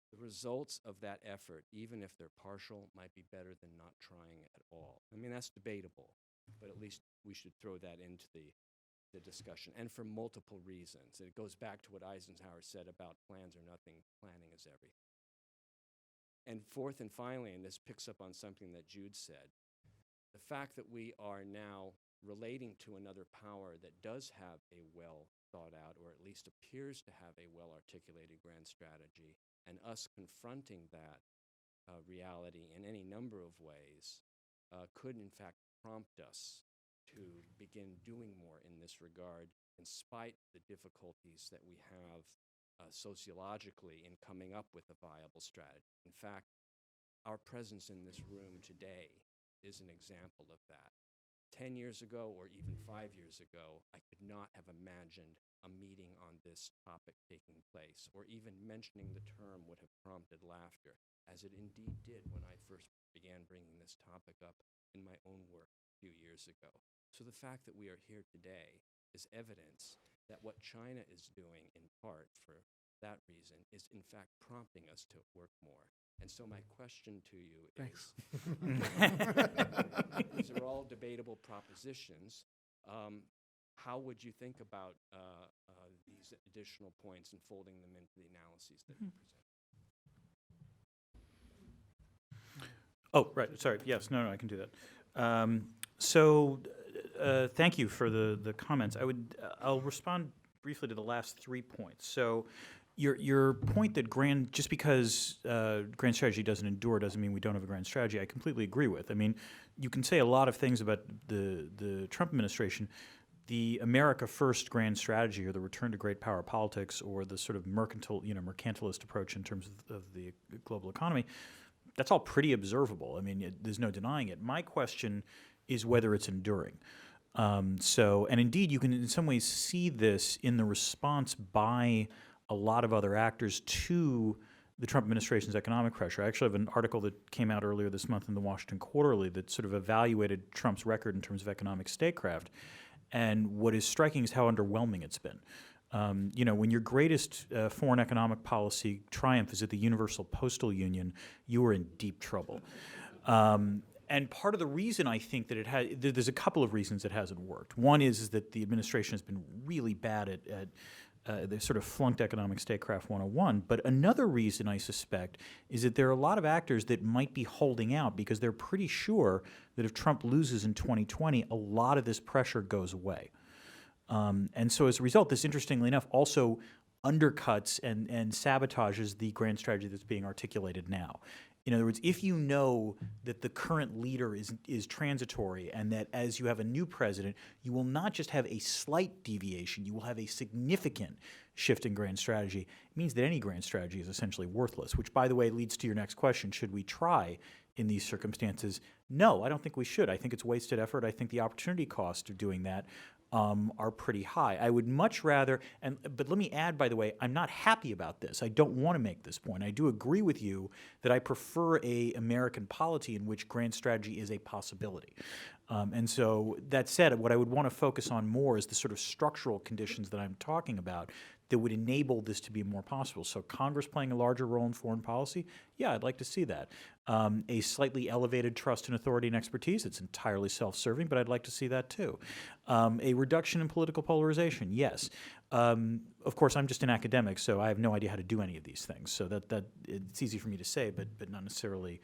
The results of that effort, even if they're partial, might be better than not trying at all. I mean, that's debatable, but at least we should throw that into the discussion, and for multiple reasons. It goes back to what Eisenhower said about plans are nothing, planning is everything. And fourth and finally, and this picks up on something that Jude said, the fact that we are now relating to another power that does have a well thought out, or at least appears to have a well articulated grand strategy, and us confronting that reality in any number of ways could in fact prompt us to begin doing more in this regard, in spite of the difficulties that we have sociologically in coming up with a viable strategy. In fact, our presence in this room today is an example of that. 10 years ago, or even 5 years ago, I could not have imagined a meeting on this topic taking place, or even mentioning the term would have prompted laughter, as it indeed did when I first began bringing this topic up in my own work a few years ago. So the fact that we are here today is evidence that what China is doing, in part for that reason, is in fact prompting us to work more. And so my question to you Thanks. these are all debatable propositions. How would you think about these additional points and folding them into the analyses that you present? Oh, right. Sorry. Yes. No, I can do that. Thank you for the comments. I'll respond briefly to the last 3 points. So, your point that just because grand strategy doesn't endure doesn't mean we don't have a grand strategy, I completely agree with. I mean, you can say a lot of things about the Trump administration. The America First grand strategy, or the return to great power politics, or the sort of mercantilist approach in terms of the global economy, that's all pretty observable. I mean, there's no denying it. My question is whether it's enduring. And indeed, you can in some ways see this in the response by a lot of other actors to the Trump administration's economic pressure. I actually have an article that came out earlier this month in the Washington Quarterly that sort of evaluated Trump's record in terms of economic statecraft. And what is striking is how underwhelming it's been. When your greatest foreign economic policy triumph is at the Universal Postal Union, you are in deep trouble. And part of the reason I think that there's a couple of reasons it hasn't worked. One is that the administration has been really bad at they sort of flunked economic statecraft 101. But another reason, I suspect, is that there are a lot of actors that might be holding out because they're pretty sure that if Trump loses in 2020, a lot of this pressure goes away. And so as a result, this, interestingly enough, also undercuts and sabotages the grand strategy that's being articulated now. In other words, if you know that the current leader is transitory and that as you have a new president, you will not just have a slight deviation, you will have a significant shift in grand strategy, it means that any grand strategy is essentially worthless, which, by the way, leads to your next question. Should we try in these circumstances? No, I don't think we should. I think it's wasted effort. I think the opportunity cost of doing that are pretty high. I would much rather, but let me add, by the way, I'm not happy about this. I don't want to make this point. I do agree with you that I prefer a American polity in which grand strategy is a possibility. And so that said, what I would want to focus on more is the sort of structural conditions that I'm talking about that would enable this to be more possible. So Congress playing a larger role in foreign policy, yeah, I'd like to see that. A slightly elevated trust in authority and expertise, it's entirely self-serving, but I'd like to see that too. A reduction in political polarization, yes. Of course, I'm just an academic, so I have no idea how to do any of these things. So that it's easy for me to say, but not necessarily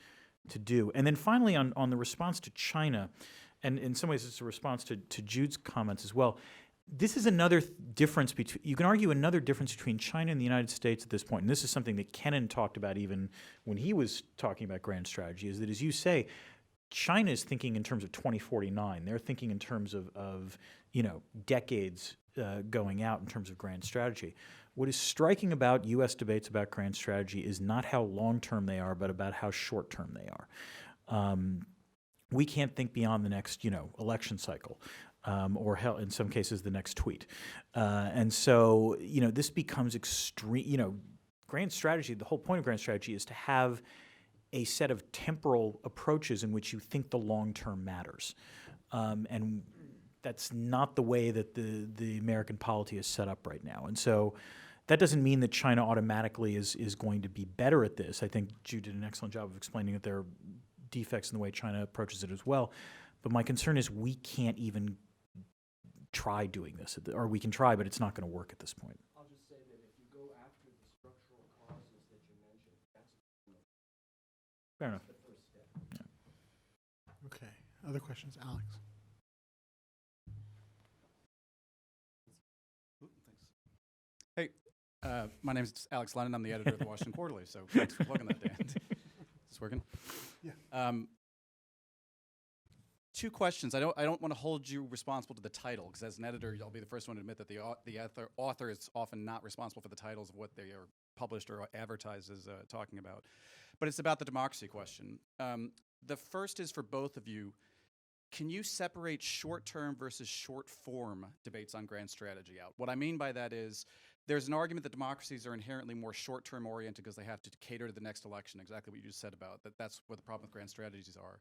to do. And then finally, on the response to China, and in some ways it's a response to Jude's comments as well, this is another difference between, you can argue another difference between China and the United States at this point, and this is something that Kennan talked about even when he was talking about grand strategy, is that, as you say, China is thinking in terms of 2049. They're thinking in terms of decades going out in terms of grand strategy. What is striking about U.S. debates about grand strategy is not how long-term they are, but about how short-term they are. We can't think beyond the next, election cycle. Or hell, in some cases, the next tweet. And so, this becomes extreme, grand strategy, the whole point of grand strategy is to have a set of temporal approaches in which you think the long term matters. And that's not the way that the American polity is set up right now. And so that doesn't mean that China automatically is going to be better at this. I think Jude did an excellent job of explaining that there are defects in the way China approaches it as well. But my concern is we can't even try doing this, or we can try, but it's not going to work at this point. I'll just say that if you go after the structural causes that you mentioned, that's Fair enough. the first step. Yeah. Okay. Other questions, Alex? Hey, my name is Alex Lennon. I'm the editor of the Washington Quarterly, so thanks for plugging that, Dan. Is this working? Yeah. Two questions. I don't want to hold you responsible to the title, because as an editor, I'll be the first one to admit that the author is often not responsible for the titles of what they are published or advertised as talking about. but it's about the democracy question. The first is for both of you. Can you separate short-term versus short-form debates on grand strategy out? What I mean by that is there's an argument that democracies are inherently more short-term oriented because they have to cater to the next election, exactly what you just said about that's what the problem with grand strategies are.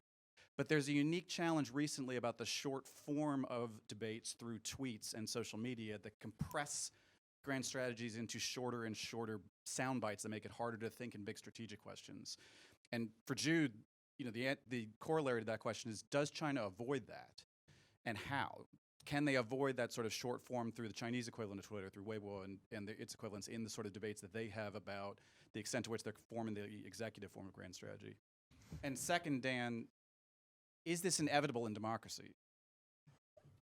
But there's a unique challenge recently about the short form of debates through tweets and social media that compress grand strategies into shorter and shorter sound bites that make it harder to think in big strategic questions. And for Jude, the corollary to that question is, does China avoid that? And how? Can they avoid that sort of short form through the Chinese equivalent of Twitter, through Weibo and its equivalents in the sort of debates that they have about the extent to which they're forming the executive form of grand strategy? And second, Dan, is this inevitable in democracy?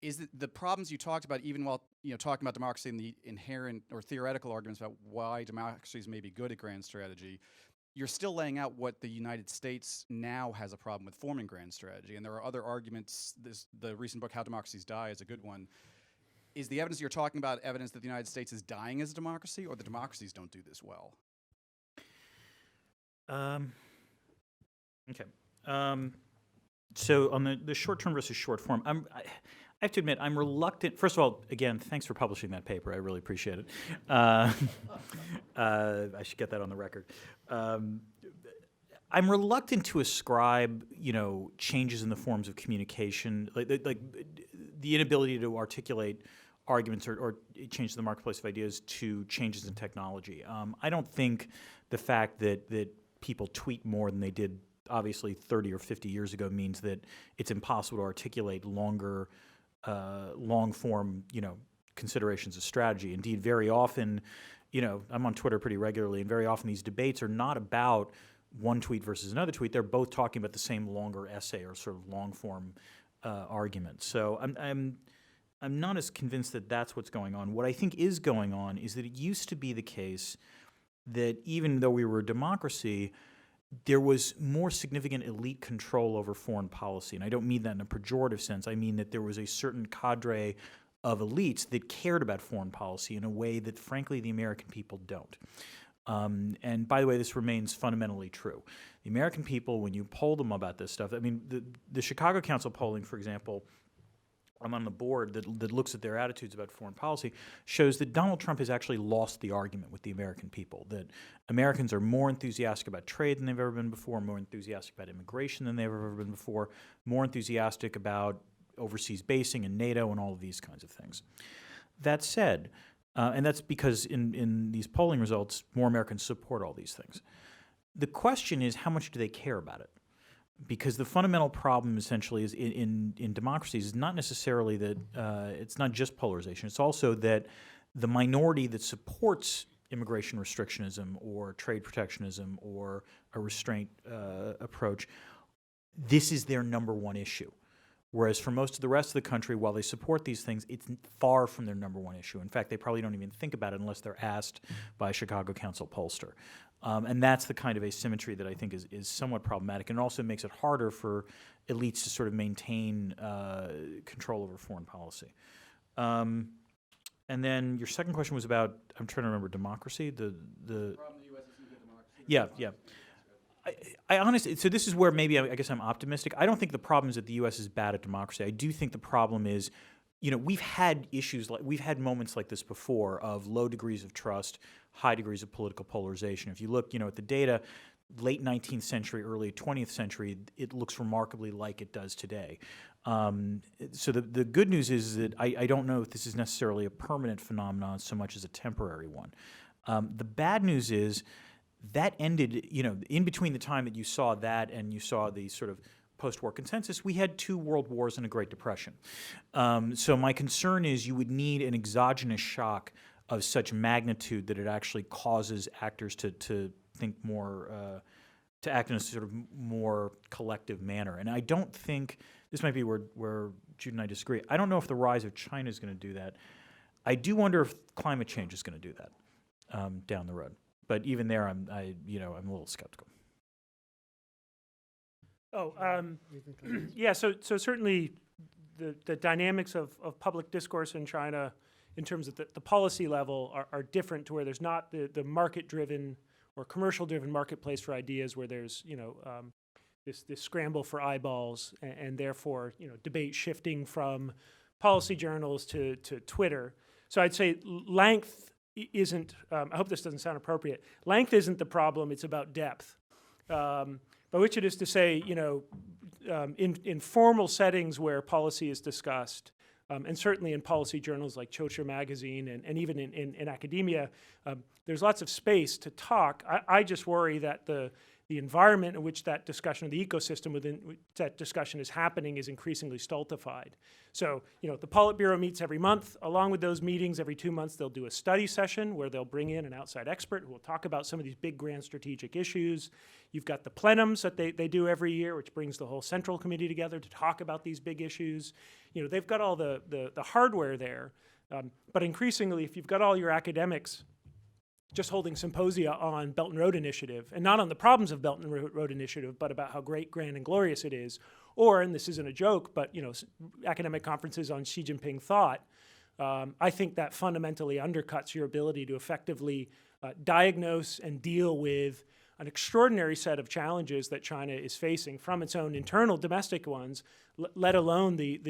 Is the problems you talked about, even while talking about democracy and the inherent or theoretical arguments about why democracies may be good at grand strategy, you're still laying out what the United States now has a problem with forming grand strategy. And there are other arguments. The recent book, How Democracies Die, is a good one. Is the evidence you're talking about evidence that the United States is dying as a democracy, or the democracies don't do this well? Okay. So on the short-term versus short-form, I have to admit, I'm reluctant. First of all, again, thanks for publishing that paper. I really appreciate it. I should get that on the record. I'm reluctant to ascribe, changes in the forms of communication, like the inability to articulate arguments or change the marketplace of ideas to changes in technology. I don't think the fact that people tweet more than they did obviously 30 or 50 years ago means that it's impossible to articulate longer, long-form, considerations of strategy. Indeed, very often, I'm on Twitter pretty regularly, and very often these debates are not about one tweet versus another tweet. They're both talking about the same longer essay or sort of long-form argument. So I'm not as convinced that that's what's going on. What I think is going on is that it used to be the case that even though we were a democracy, there was more significant elite control over foreign policy. And I don't mean that in a pejorative sense. I mean that there was a certain cadre of elites that cared about foreign policy in a way that, frankly, the American people don't. And by the way, this remains fundamentally true. The American people, when you poll them about this stuff, I mean, the Chicago Council polling, for example, I'm on the board that looks at their attitudes about foreign policy, shows that Donald Trump has actually lost the argument with the American people, that Americans are more enthusiastic about trade than they've ever been before, more enthusiastic about immigration than they've ever been before, more enthusiastic about overseas basing and NATO and all of these kinds of things. That said, and that's because in these polling results, more Americans support all these things. The question is, how much do they care about it? Because the fundamental problem essentially is in democracies is not necessarily that it's not just polarization. It's also that the minority that supports immigration restrictionism or trade protectionism or a restraint approach, this is their number one issue. Whereas for most of the rest of the country, while they support these things, it's far from their number one issue. In fact, they probably don't even think about it unless they're asked by a Chicago Council pollster. And that's the kind of asymmetry that I think is somewhat problematic, and also makes it harder for elites to sort of maintain control over foreign policy. And then your second question was about, I'm trying to remember, democracy? The problem the U.S. isn't a good democracy. Yeah. I honestly, so this is where maybe I guess I'm optimistic. I don't think the problem is that the U.S. is bad at democracy. I do think the problem is, we've had we've had moments like this before of low degrees of trust, high degrees of political polarization. If you look, at the data, late 19th century, early 20th century, it looks remarkably like it does today. So the good news is that I don't know if this is necessarily a permanent phenomenon so much as a temporary one. The bad news is that ended, in between the time that you saw that and you saw the sort of post-war consensus, we had 2 world wars and a Great Depression. So my concern is you would need an exogenous shock of such magnitude that it actually causes actors to think more, to act in a sort of more collective manner. And I don't think, this might be where Jude and I disagree, I don't know if the rise of China is going to do that. I do wonder if climate change is going to do that down the road. But even there, I'm a little skeptical. Yeah. So certainly, the dynamics of public discourse in China, in terms of the policy level, are different to where there's not the market-driven or commercial-driven marketplace for ideas where there's, this scramble for eyeballs and therefore, debate shifting from policy journals to Twitter. So I'd say length isn't, I hope this doesn't sound appropriate, length isn't the problem, it's about depth. By which it is to say, in formal settings where policy is discussed, and certainly in policy journals like Chocher magazine and even in academia, there's lots of space to talk. I just worry that the environment in which that discussion, or the ecosystem within which that discussion is happening, is increasingly stultified. So, the Politburo meets every month. Along with those meetings, every 2 months, they'll do a study session where they'll bring in an outside expert who will talk about some of these big, grand strategic issues. You've got the plenums that they do every year, which brings the whole central committee together to talk about these big issues. They've got all the hardware there. But increasingly, if you've got all your academics just holding symposia on Belt and Road Initiative, and not on the problems of Belt and Road Initiative, but about how great, grand, and glorious it is, or, and this isn't a joke, but academic conferences on Xi Jinping thought, I think that fundamentally undercuts your ability to effectively diagnose and deal with an extraordinary set of challenges that China is facing, from its own internal domestic ones, let alone the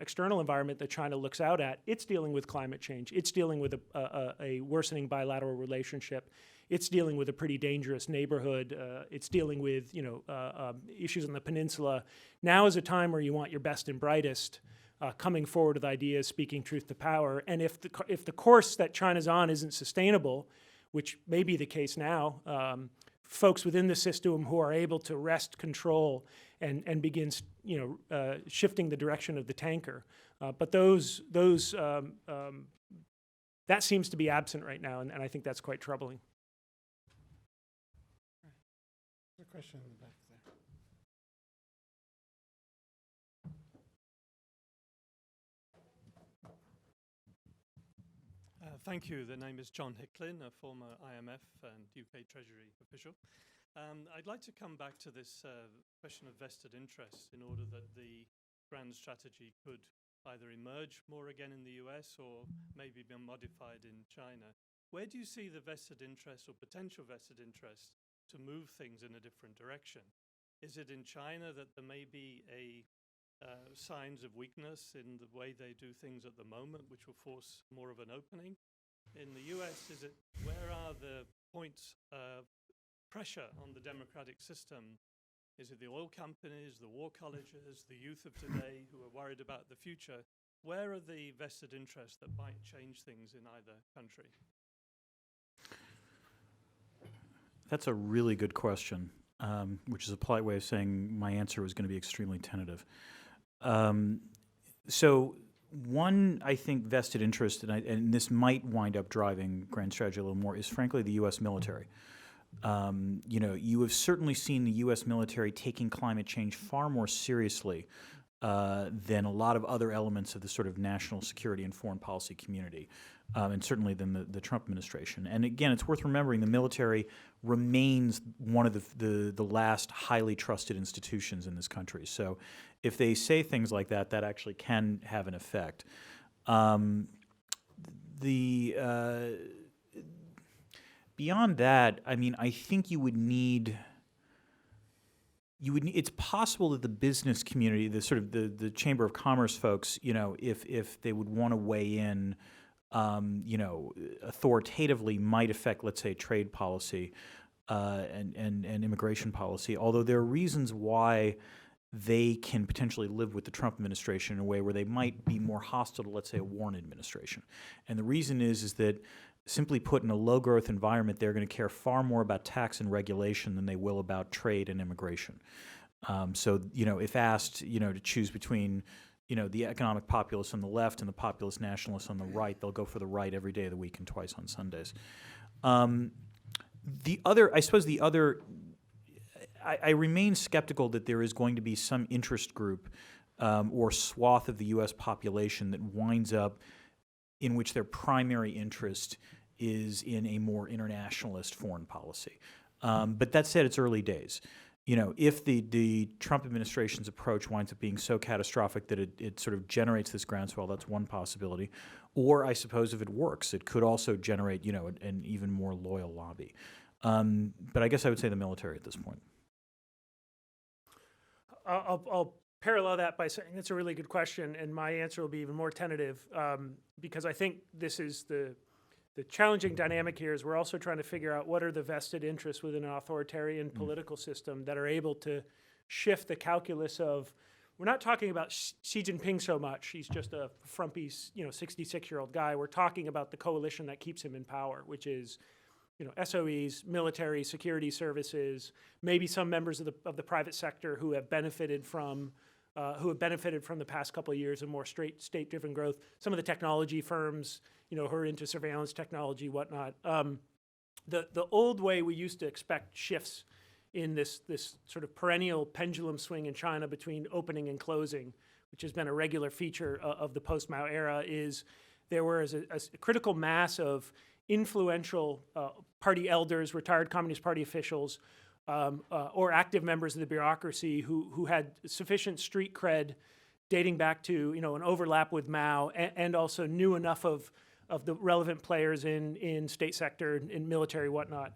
external environment that China looks out at. It's dealing with climate change. It's dealing with a worsening bilateral relationship. It's dealing with a pretty dangerous neighborhood. It's dealing with issues on the peninsula. Now is a time where you want your best and brightest coming forward with ideas, speaking truth to power. And if the course that China's on isn't sustainable, which may be the case now, folks within the system who are able to wrest control and begin, shifting the direction of the tanker. But that seems to be absent right now, and I think that's quite troubling. There's a question in the back there. Thank you. The name is John Hicklin, a former IMF and UK Treasury official. I'd like to come back to this question of vested interests in order that the grand strategy could either emerge more again in the US or maybe be modified in China. Where do you see the vested interest or potential vested interest to move things in a different direction? Is it in China that there may be signs of weakness in the way they do things at the moment, which will force more of an opening? In the US, where are the points of pressure on the democratic system? Is it the oil companies, the war colleges, the youth of today who are worried about the future? Where are the vested interests that might change things in either country? That's a really good question, which is a polite way of saying my answer was going to be extremely tentative. So one, I think, vested interest, and this might wind up driving grand strategy a little more, is frankly the U.S. military. You have certainly seen the U.S. military taking climate change far more seriously than a lot of other elements of the sort of national security and foreign policy community, and certainly than the Trump administration. And again, it's worth remembering the military remains one of the last highly trusted institutions in this country. So if they say things like that, that actually can have an effect. Beyond that, I mean, I think you would need, it's possible that the business community, the sort of the Chamber of Commerce folks, if they would want to weigh in, authoritatively might affect, let's say, trade policy and immigration policy, although there are reasons why they can potentially live with the Trump administration in a way where they might be more hostile to, let's say, a Warren administration. And the reason is that, simply put, in a low-growth environment, they're going to care far more about tax and regulation than they will about trade and immigration. So, if asked, to choose between, the economic populists on the left and the populist nationalists on the right, they'll go for the right every day of the week and twice on Sundays. I remain skeptical that there is going to be some interest group or swath of the U.S. population that winds up in which their primary interest is in a more internationalist foreign policy. But that said, it's early days. If the Trump administration's approach winds up being so catastrophic that it sort of generates this groundswell, that's one possibility. Or I suppose if it works, it could also generate, an even more loyal lobby. But I guess I would say the military at this point. I'll parallel that by saying it's a really good question, and my answer will be even more tentative, because I think this is the challenging dynamic here is we're also trying to figure out what are the vested interests within an authoritarian political system that are able to shift the calculus of, we're not talking about Xi Jinping so much, he's just a frumpy 66-year-old guy. We're talking about the coalition that keeps him in power, which is SOEs, military, security services, maybe some members of the private sector who have benefited from the past couple of years of more straight state-driven growth. Some of the technology firms, who are into surveillance technology, whatnot. The old way we used to expect shifts in this sort of perennial pendulum swing in China between opening and closing, which has been a regular feature of the post-Mao era, is there was a critical mass of influential party elders, retired Communist Party officials, or active members of the bureaucracy who had sufficient street cred dating back to an overlap with Mao, and also knew enough of the relevant players in state sector, in military, whatnot.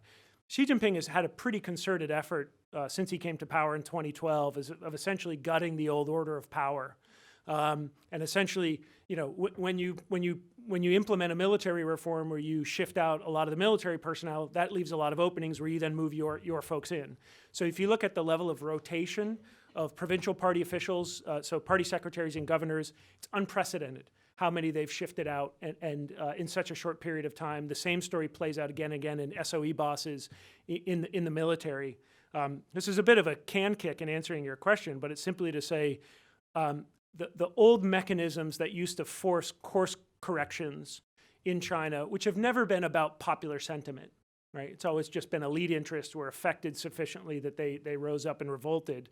Xi Jinping has had a pretty concerted effort since he came to power in 2012 of essentially gutting the old order of power, and essentially, when you implement a military reform where you shift out a lot of the military personnel, that leaves a lot of openings where you then move your folks in. So if you look at the level of rotation of provincial party officials, so party secretaries and governors, it's unprecedented how many they've shifted out and in such a short period of time. The same story plays out again and again in SOE bosses in the military. This is a bit of a can kick in answering your question, but it's simply to say the old mechanisms that used to force course corrections in China, which have never been about popular sentiment, right? It's always just been elite interests were affected sufficiently that they rose up and revolted.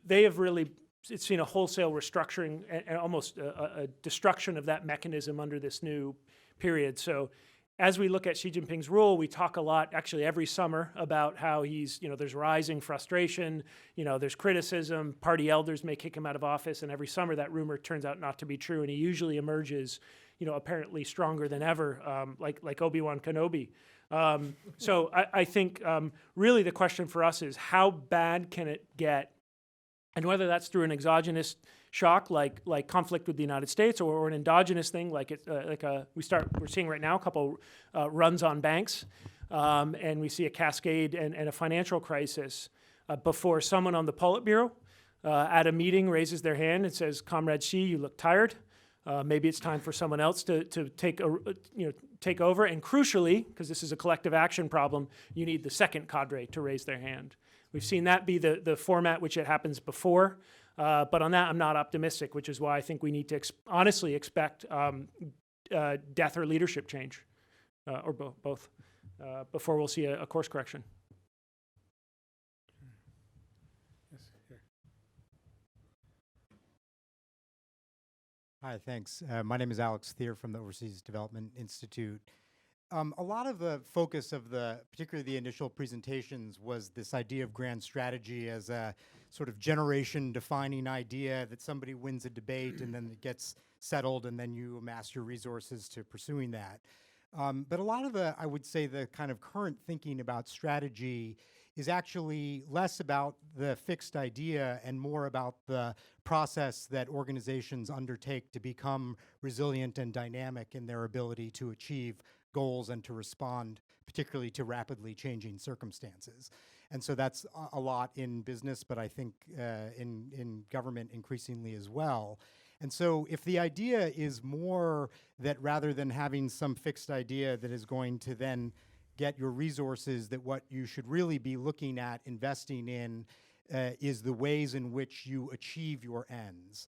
They have really seen a wholesale restructuring and almost a destruction of that mechanism under this new period. So as we look at Xi Jinping's rule, we talk a lot, actually every summer, about how there's rising frustration, there's criticism, party elders may kick him out of office, and every summer that rumor turns out not to be true, and he usually emerges, apparently stronger than ever, like Obi-Wan Kenobi. So I think really the question for us is how bad can it get, and whether that's through an exogenous shock like conflict with the United States, or an endogenous thing we're seeing right now a couple runs on banks, and we see a cascade and a financial crisis before someone on the Politburo at a meeting raises their hand and says, "Comrade Xi, you look tired. Maybe it's time for someone else to take over." And crucially, because this is a collective action problem, you need the second cadre to raise their hand. We've seen that be the format which it happens before. But on that, I'm not optimistic, which is why I think we need to honestly expect death or leadership change, or both, before we'll see a course correction. Yes, here. Hi, thanks. My name is Alex Thier from the Overseas Development Institute. A lot of the focus of particularly the initial presentations, was this idea of grand strategy as a sort of generation-defining idea that somebody wins a debate and then it gets settled and then you amass your resources to pursuing that. But a lot of I would say the kind of current thinking about strategy is actually less about the fixed idea and more about the process that organizations undertake to become resilient and dynamic in their ability to achieve goals and to respond particularly to rapidly changing circumstances. And so that's a lot in business, but I think in government increasingly as well. And so if the idea is more that rather than having some fixed idea that is going to then get your resources, that what you should really be looking at investing in is the ways in which you achieve your ends.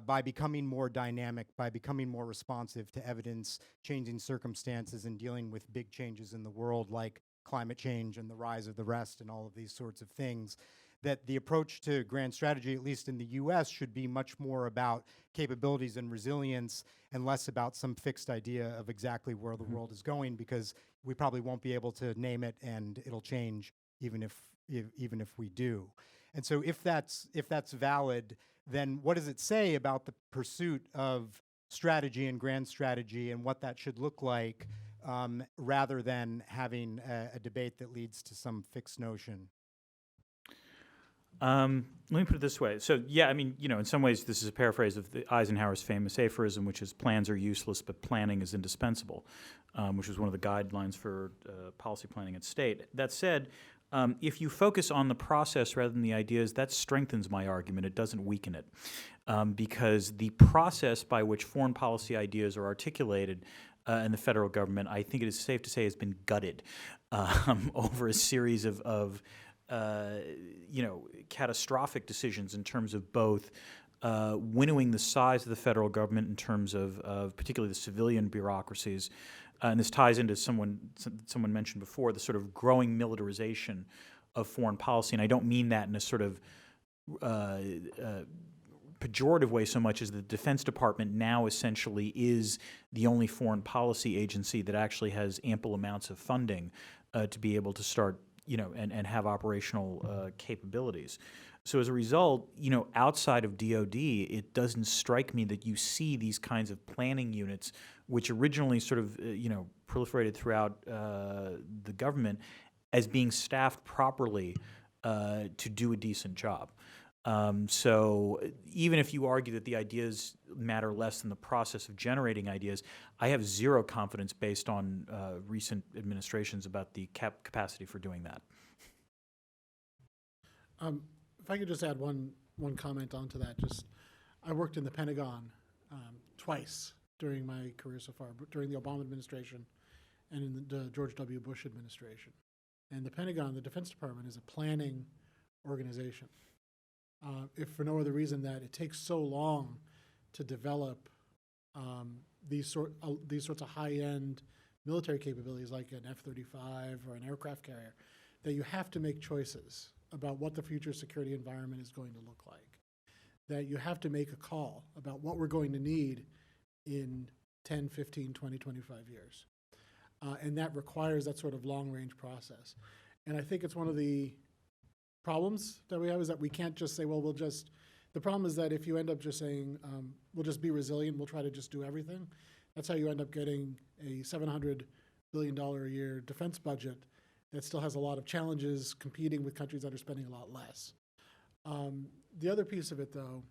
By becoming more dynamic, by becoming more responsive to evidence, changing circumstances, and dealing with big changes in the world like climate change and the rise of the rest and all of these sorts of things, that the approach to grand strategy, at least in the US, should be much more about capabilities and resilience and less about some fixed idea of exactly where the world is going, because we probably won't be able to name it and it'll change even if we do. And so if that's valid, then what does it say about the pursuit of strategy and grand strategy and what that should look like rather than having a debate that leads to some fixed notion? Let me put it this way. So, yeah, I mean, in some ways, this is a paraphrase of Eisenhower's famous aphorism, which is plans are useless, but planning is indispensable, which was one of the guidelines for policy planning at state. That said, if you focus on the process rather than the ideas, that strengthens my argument. It doesn't weaken it. Because the process by which foreign policy ideas are articulated in the federal government, I think it is safe to say, has been gutted over a series of catastrophic decisions in terms of both winnowing the size of the federal government in terms of particularly the civilian bureaucracies. And this ties into someone mentioned before, the sort of growing militarization of foreign policy. And I don't mean that in a sort of pejorative way so much as the Defense Department now essentially is the only foreign policy agency that actually has ample amounts of funding to be able to start and have operational capabilities. So as a result, outside of DoD, it doesn't strike me that you see these kinds of planning units, which originally sort of, proliferated throughout the government, as being staffed properly to do a decent job. So even if you argue that the ideas matter less than the process of generating ideas, I have zero confidence based on recent administrations about the capacity for doing that. If I could just add one comment onto that, I worked in the Pentagon twice during my career so far, during the Obama administration and in the George W. Bush administration. And the Pentagon, the Defense Department, is a planning organization. If for no other reason that it takes so long to develop these sorts of high-end military capabilities like an F-35 or an aircraft carrier, that you have to make choices about what the future security environment is going to look like, that you have to make a call about what we're going to need in 10, 15, 20, 25 years. And that requires that sort of long-range process. And I think it's one of the problems that we have is that we can't just say, well, the problem is that if you end up just saying, we'll just be resilient, we'll try to just do everything, that's how you end up getting a $700 billion a year defense budget that still has a lot of challenges competing with countries that are spending a lot less. The other piece of it, though,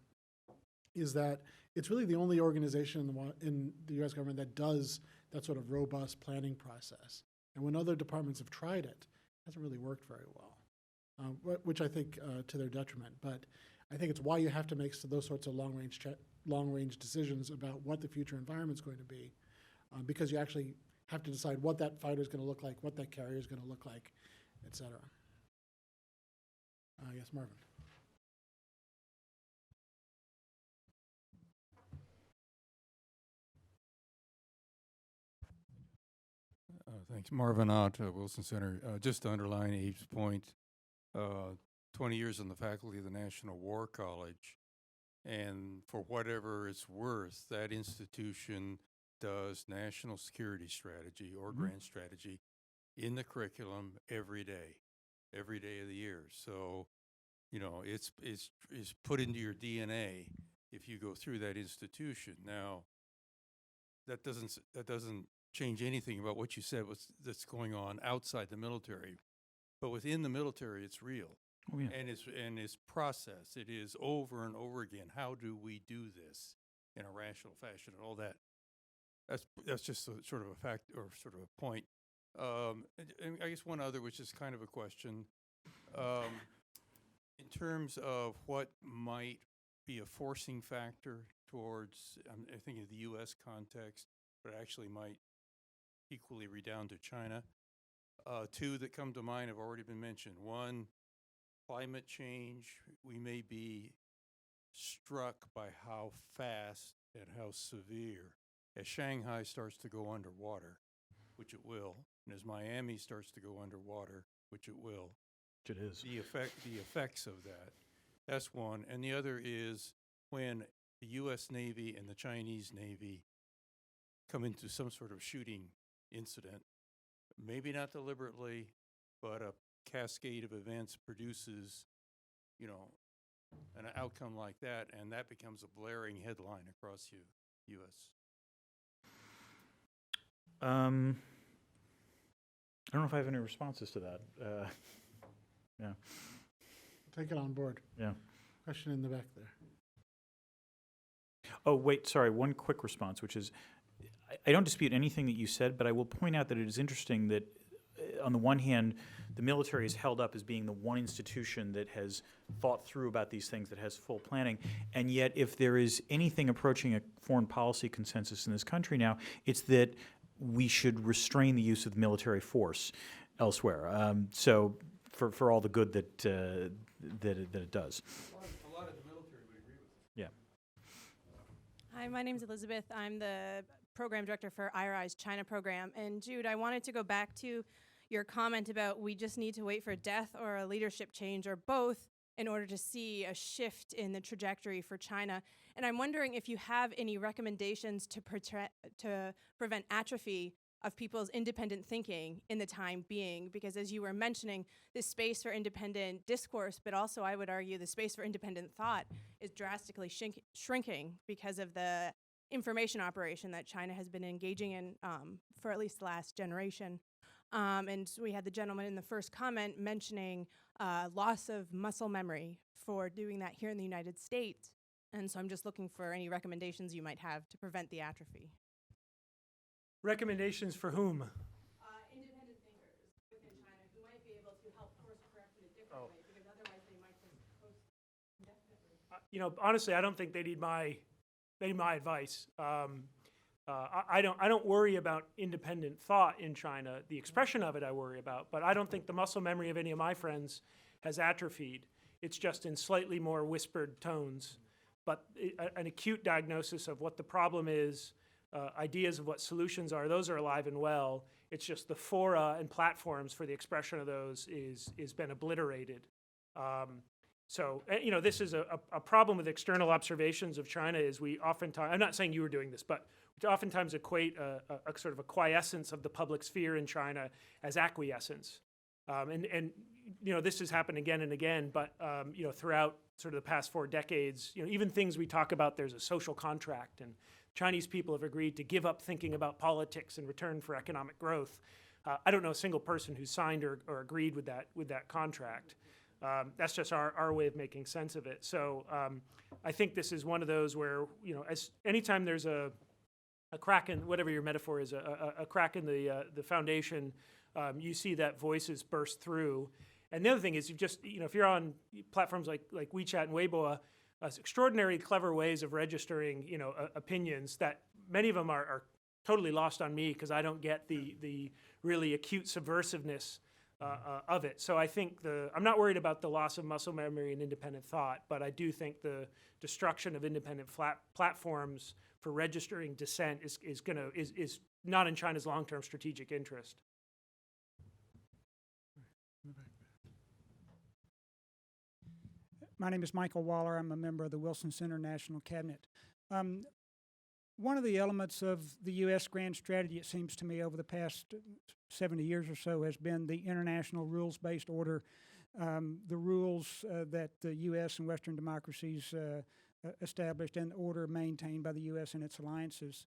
is that it's really the only organization in the U.S. government that does that sort of robust planning process. And when other departments have tried it, it hasn't really worked very well, which I think to their detriment. But I think it's why you have to make those sorts of long-range decisions about what the future environment is going to be, because you actually have to decide what that fighter is going to look like, what that carrier is going to look like, et cetera. Yes, Marvin. Thanks. Marvin Ott, Wilson Center. Just to underline Abe's point, 20 years on the faculty of the National War College, and for whatever it's worth, that institution does national security strategy or grand strategy in the curriculum every day of the year. So, it's put into your DNA if you go through that institution. Now, that doesn't change anything about what you said that's going on outside the military, but within the military, it's real. Oh, yeah. And it's process. It is over and over again. How do we do this in a rational fashion and all that? That's just sort of a fact or sort of a point. And I guess one other, which is kind of a question, in terms of what might be a forcing factor towards, I'm thinking of the U.S. context, but actually might equally redound to China. Two that come to mind have already been mentioned. One, climate change. We may be struck by how fast and how severe, as Shanghai starts to go underwater, which it will, and as Miami starts to go underwater, which it will. It is. The effects of that. That's one. And the other is when the U.S. Navy and the Chinese Navy come into some sort of shooting incident, maybe not deliberately, but a cascade of events produces, an outcome like that, and that becomes a blaring headline across U.S. I don't know if I have any responses to that. Yeah, Take it on board. yeah. Question in the back there. Oh, wait, sorry, one quick response, which is, I don't dispute anything that you said, but I will point out that it is interesting that, on the one hand, the military is held up as being the one institution that has thought through about these things, that has full planning, and yet if there is anything approaching a foreign policy consensus in this country now, it's that we should restrain the use of military force elsewhere. So, for all the good that that it does. A lot of the military would agree with Yeah. Hi, my name's Elizabeth. I'm the program director for IRI's China program. And Jude, I wanted to go back to your comment about we just need to wait for death or a leadership change or both in order to see a shift in the trajectory for China. And I'm wondering if you have any recommendations to prevent atrophy of people's independent thinking in the time being, because as you were mentioning, this space for independent discourse, but also I would argue the space for independent thought is drastically shrinking because of the information operation that China has been engaging in for at least the last generation. And we had the gentleman in the first comment mentioning loss of muscle memory for doing that here in the United States. And so I'm just looking for any recommendations you might have to prevent the atrophy. Recommendations for whom? Independent thinkers within China who might be able to help course correct in a different way, because otherwise they might just coast indefinitely. You know, honestly, I don't think they need my advice. I don't worry about independent thought in China. The expression of it I worry about, but I don't think the muscle memory of any of my friends has atrophied. It's just in slightly more whispered tones. But an acute diagnosis of what the problem is, ideas of what solutions are, those are alive and well. It's just the fora and platforms for the expression of those is been obliterated. So, you know, this is a problem with external observations of China is we oftentimes, I'm not saying you were doing this, but we oftentimes equate a sort of a quiescence of the public sphere in China as acquiescence. And you know, this has happened again and again, but, you know, throughout sort of the past 4 decades, you know, even things we talk about, there's a social contract, and Chinese people have agreed to give up thinking about politics in return for economic growth. I don't know a single person who signed or agreed with that contract. That's just our way of making sense of it. So I think this is one of those where, you know, anytime there's a crack in, whatever your metaphor is, a crack in the foundation, you see that voices burst through. And the other thing is, you know, if you're on platforms like WeChat and Weibo, extraordinary clever ways of registering, you know, opinions that many of them are totally lost on me because I don't get the really acute subversiveness of it. So I think I'm not worried about the loss of muscle memory and independent thought, but I do think the destruction of independent platforms for registering dissent is not in China's long-term strategic interest. My name is Michael Waller. I'm a member of the Wilson Center National Cabinet. One of the elements of the U.S. grand strategy, it seems to me, over the past 70 years or so has been the international rules-based order, the rules that the U.S. and Western democracies established and the order maintained by the U.S. and its alliances.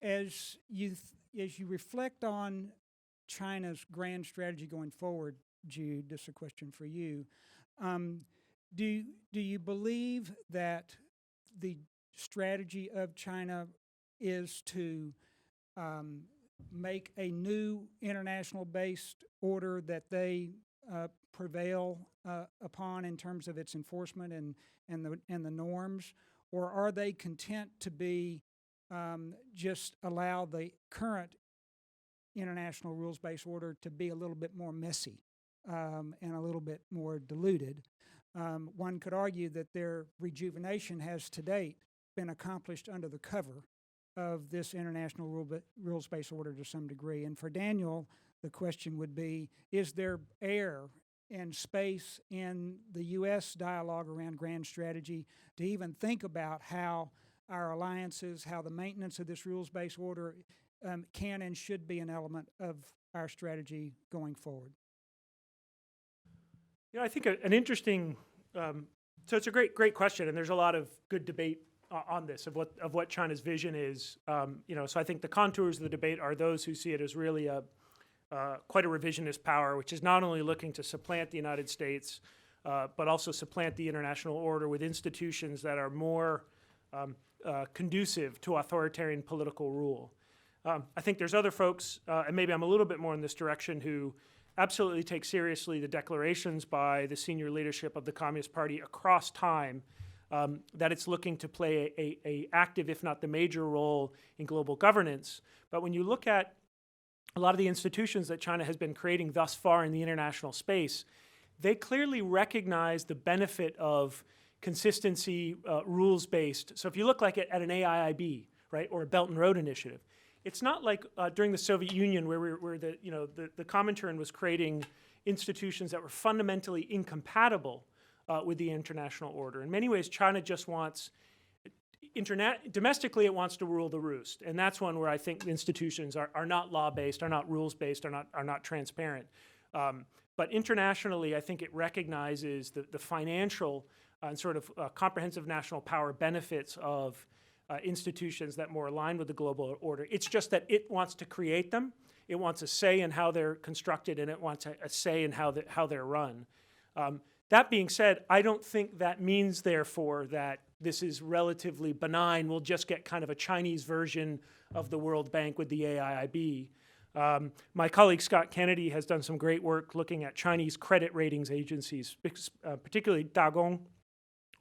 As you reflect on China's grand strategy going forward, Jude, this is a question for you. Do you believe that the strategy of China is to make a new international-based order that they prevail upon in terms of its enforcement and the norms, or are they content to be just allow the current international rules-based order to be a little bit more messy and a little bit more diluted? One could argue that their rejuvenation has to date been accomplished under the cover of this international rules-based order to some degree. And for Daniel, the question would be, is there air and space in the U.S. dialogue around grand strategy to even think about how our alliances, how the maintenance of this rules-based order can and should be an element of our strategy going forward? You know, I think an interesting, so it's a great question, and there's a lot of good debate on this of what China's vision is. You know, so I think the contours of the debate are those who see it as really a quite a revisionist power, which is not only looking to supplant the United States, but also supplant the international order with institutions that are more conducive to authoritarian political rule. I think there's other folks, and maybe I'm a little bit more in this direction, who absolutely take seriously the declarations by the senior leadership of the Communist Party across time that it's looking to play a active, if not the major role in global governance. But when you look at a lot of the institutions that China has been creating thus far in the international space, they clearly recognize the benefit of consistency, rules-based. So if you look like at an AIIB, right, or a Belt and Road Initiative, it's not like during the Soviet Union where the Comintern was creating institutions that were fundamentally incompatible with the international order. In many ways, China just wants, domestically it wants to rule the roost. And that's one where I think institutions are not law-based, are not rules-based, are not transparent. But internationally, I think it recognizes the financial and sort of comprehensive national power benefits of institutions that more align with the global order. It's just that it wants to create them. It wants a say in how they're constructed, and it wants a say in how they're run. That being said, I don't think that means, therefore, that this is relatively benign. We'll just get kind of a Chinese version of the World Bank with the AIIB. My colleague Scott Kennedy has done some great work looking at Chinese credit ratings agencies, particularly Dagong.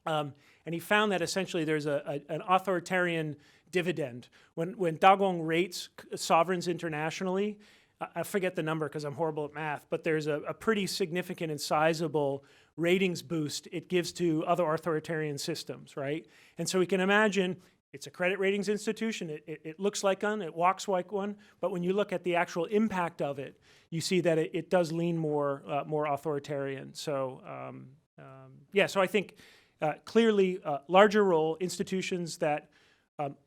And he found that essentially there's an authoritarian dividend. When Dagong rates sovereigns internationally, I forget the number because I'm horrible at math, but there's a pretty significant and sizable ratings boost it gives to other authoritarian systems, right? And so we can imagine it's a credit ratings institution. It looks like one, it walks like one, but when you look at the actual impact of it, you see that it does lean more authoritarian. So yeah, so I think clearly larger role, institutions that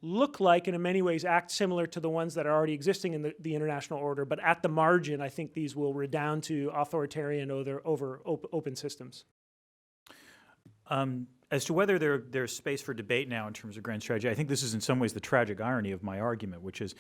look like and in many ways act similar to the ones that are already existing in the international order, but at the margin, I think these will redound to authoritarian over open systems. As to whether there's space for debate now in terms of grand strategy, I think this is in some ways the tragic irony of my argument, which is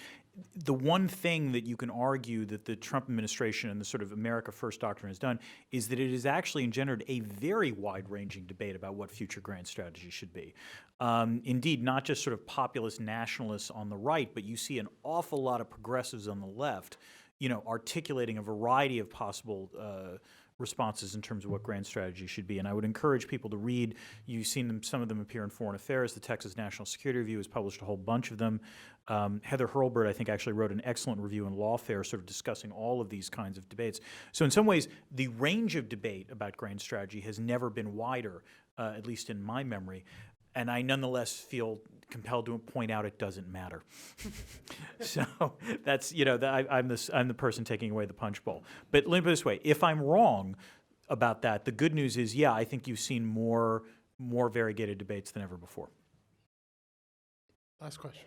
the one thing that you can argue that the Trump administration and the sort of America First doctrine has done is that it has actually engendered a very wide-ranging debate about what future grand strategy should be. Indeed, not just sort of populist nationalists on the right, but you see an awful lot of progressives on the left, you know, articulating a variety of possible responses in terms of what grand strategy should be. And I would encourage people to read. You've seen them, some of them appear in Foreign Affairs. The Texas National Security Review has published a whole bunch of them. Heather Hurlburt, I think, actually wrote an excellent review in Lawfare sort of discussing all of these kinds of debates. So in some ways, the range of debate about grand strategy has never been wider, at least in my memory. And I nonetheless feel compelled to point out it doesn't matter. So that's, you know, I'm the person taking away the punch bowl. But let me put it this way: if I'm wrong about that, the good news is, yeah, I think you've seen more variegated debates than ever before. Last question.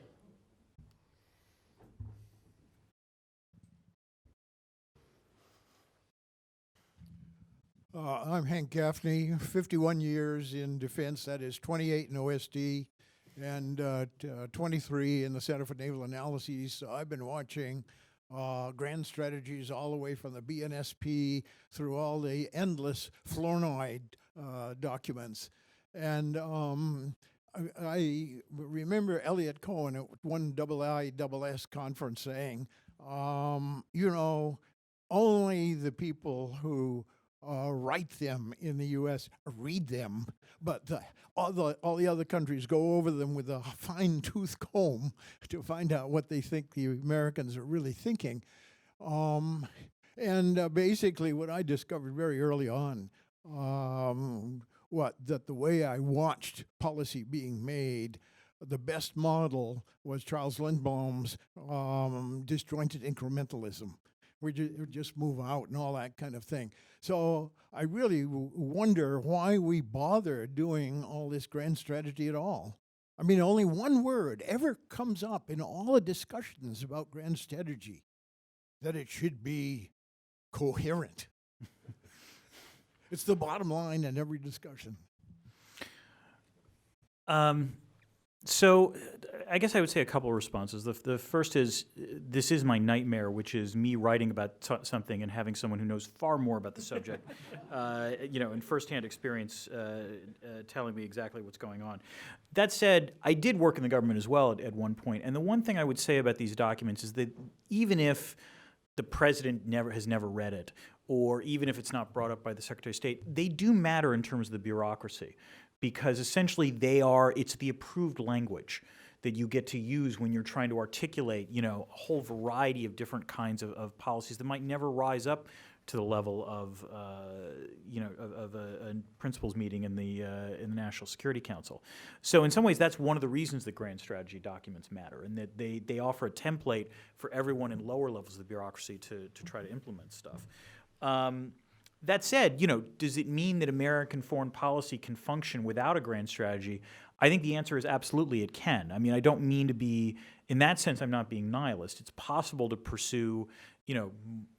I'm Hank Gaffney, 51 years in defense, that is 28 in OSD and 23 in the Center for Naval Analyses. So I've been watching grand strategies all the way from the BNSP through all the endless Flournoy documents. And I remember Elliot Cohen at one IISS conference saying, you know, only the people who write them in the U.S. read them, but all the other countries go over them with a fine-tooth comb to find out what they think the Americans are really thinking. And basically what I discovered very early on, that the way I watched policy being made, the best model was Charles Lindbaum's disjointed incrementalism. We just move out and all that kind of thing. So I really wonder why we bother doing all this grand strategy at all. I mean, only one word ever comes up in all the discussions about grand strategy, that it should be coherent. It's the bottom line in every discussion. So I guess I would say a couple of responses. The first is, this is my nightmare, which is me writing about something and having someone who knows far more about the subject, in firsthand experience telling me exactly what's going on. That said, I did work in the government as well at one point, and the one thing I would say about these documents is that even if the president has never read it, or even if it's not brought up by the Secretary of State, they do matter in terms of the bureaucracy, because essentially it's the approved language that you get to use when you're trying to articulate, a whole variety of different kinds of policies that might never rise up to the level of, a principals meeting in the National Security Council. So in some ways, that's one of the reasons that grand strategy documents matter, and that they offer a template for everyone in lower levels of the bureaucracy to try to implement stuff. That said, does it mean that American foreign policy can function without a grand strategy? I think the answer is absolutely it can. I mean, I don't mean to be, in that sense, I'm not being nihilist. It's possible to pursue,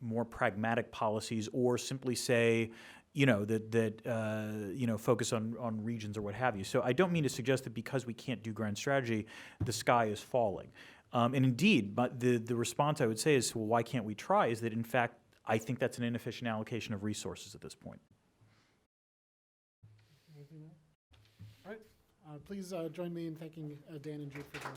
more pragmatic policies, or simply say, focus on regions or what have you. So I don't mean to suggest that because we can't do grand strategy, the sky is falling. And indeed, but the response I would say is, well, why can't we try, is that in fact, I think that's an inefficient allocation of resources at this point. Anything else? All right. Please join me in thanking Dan and Jude for joining.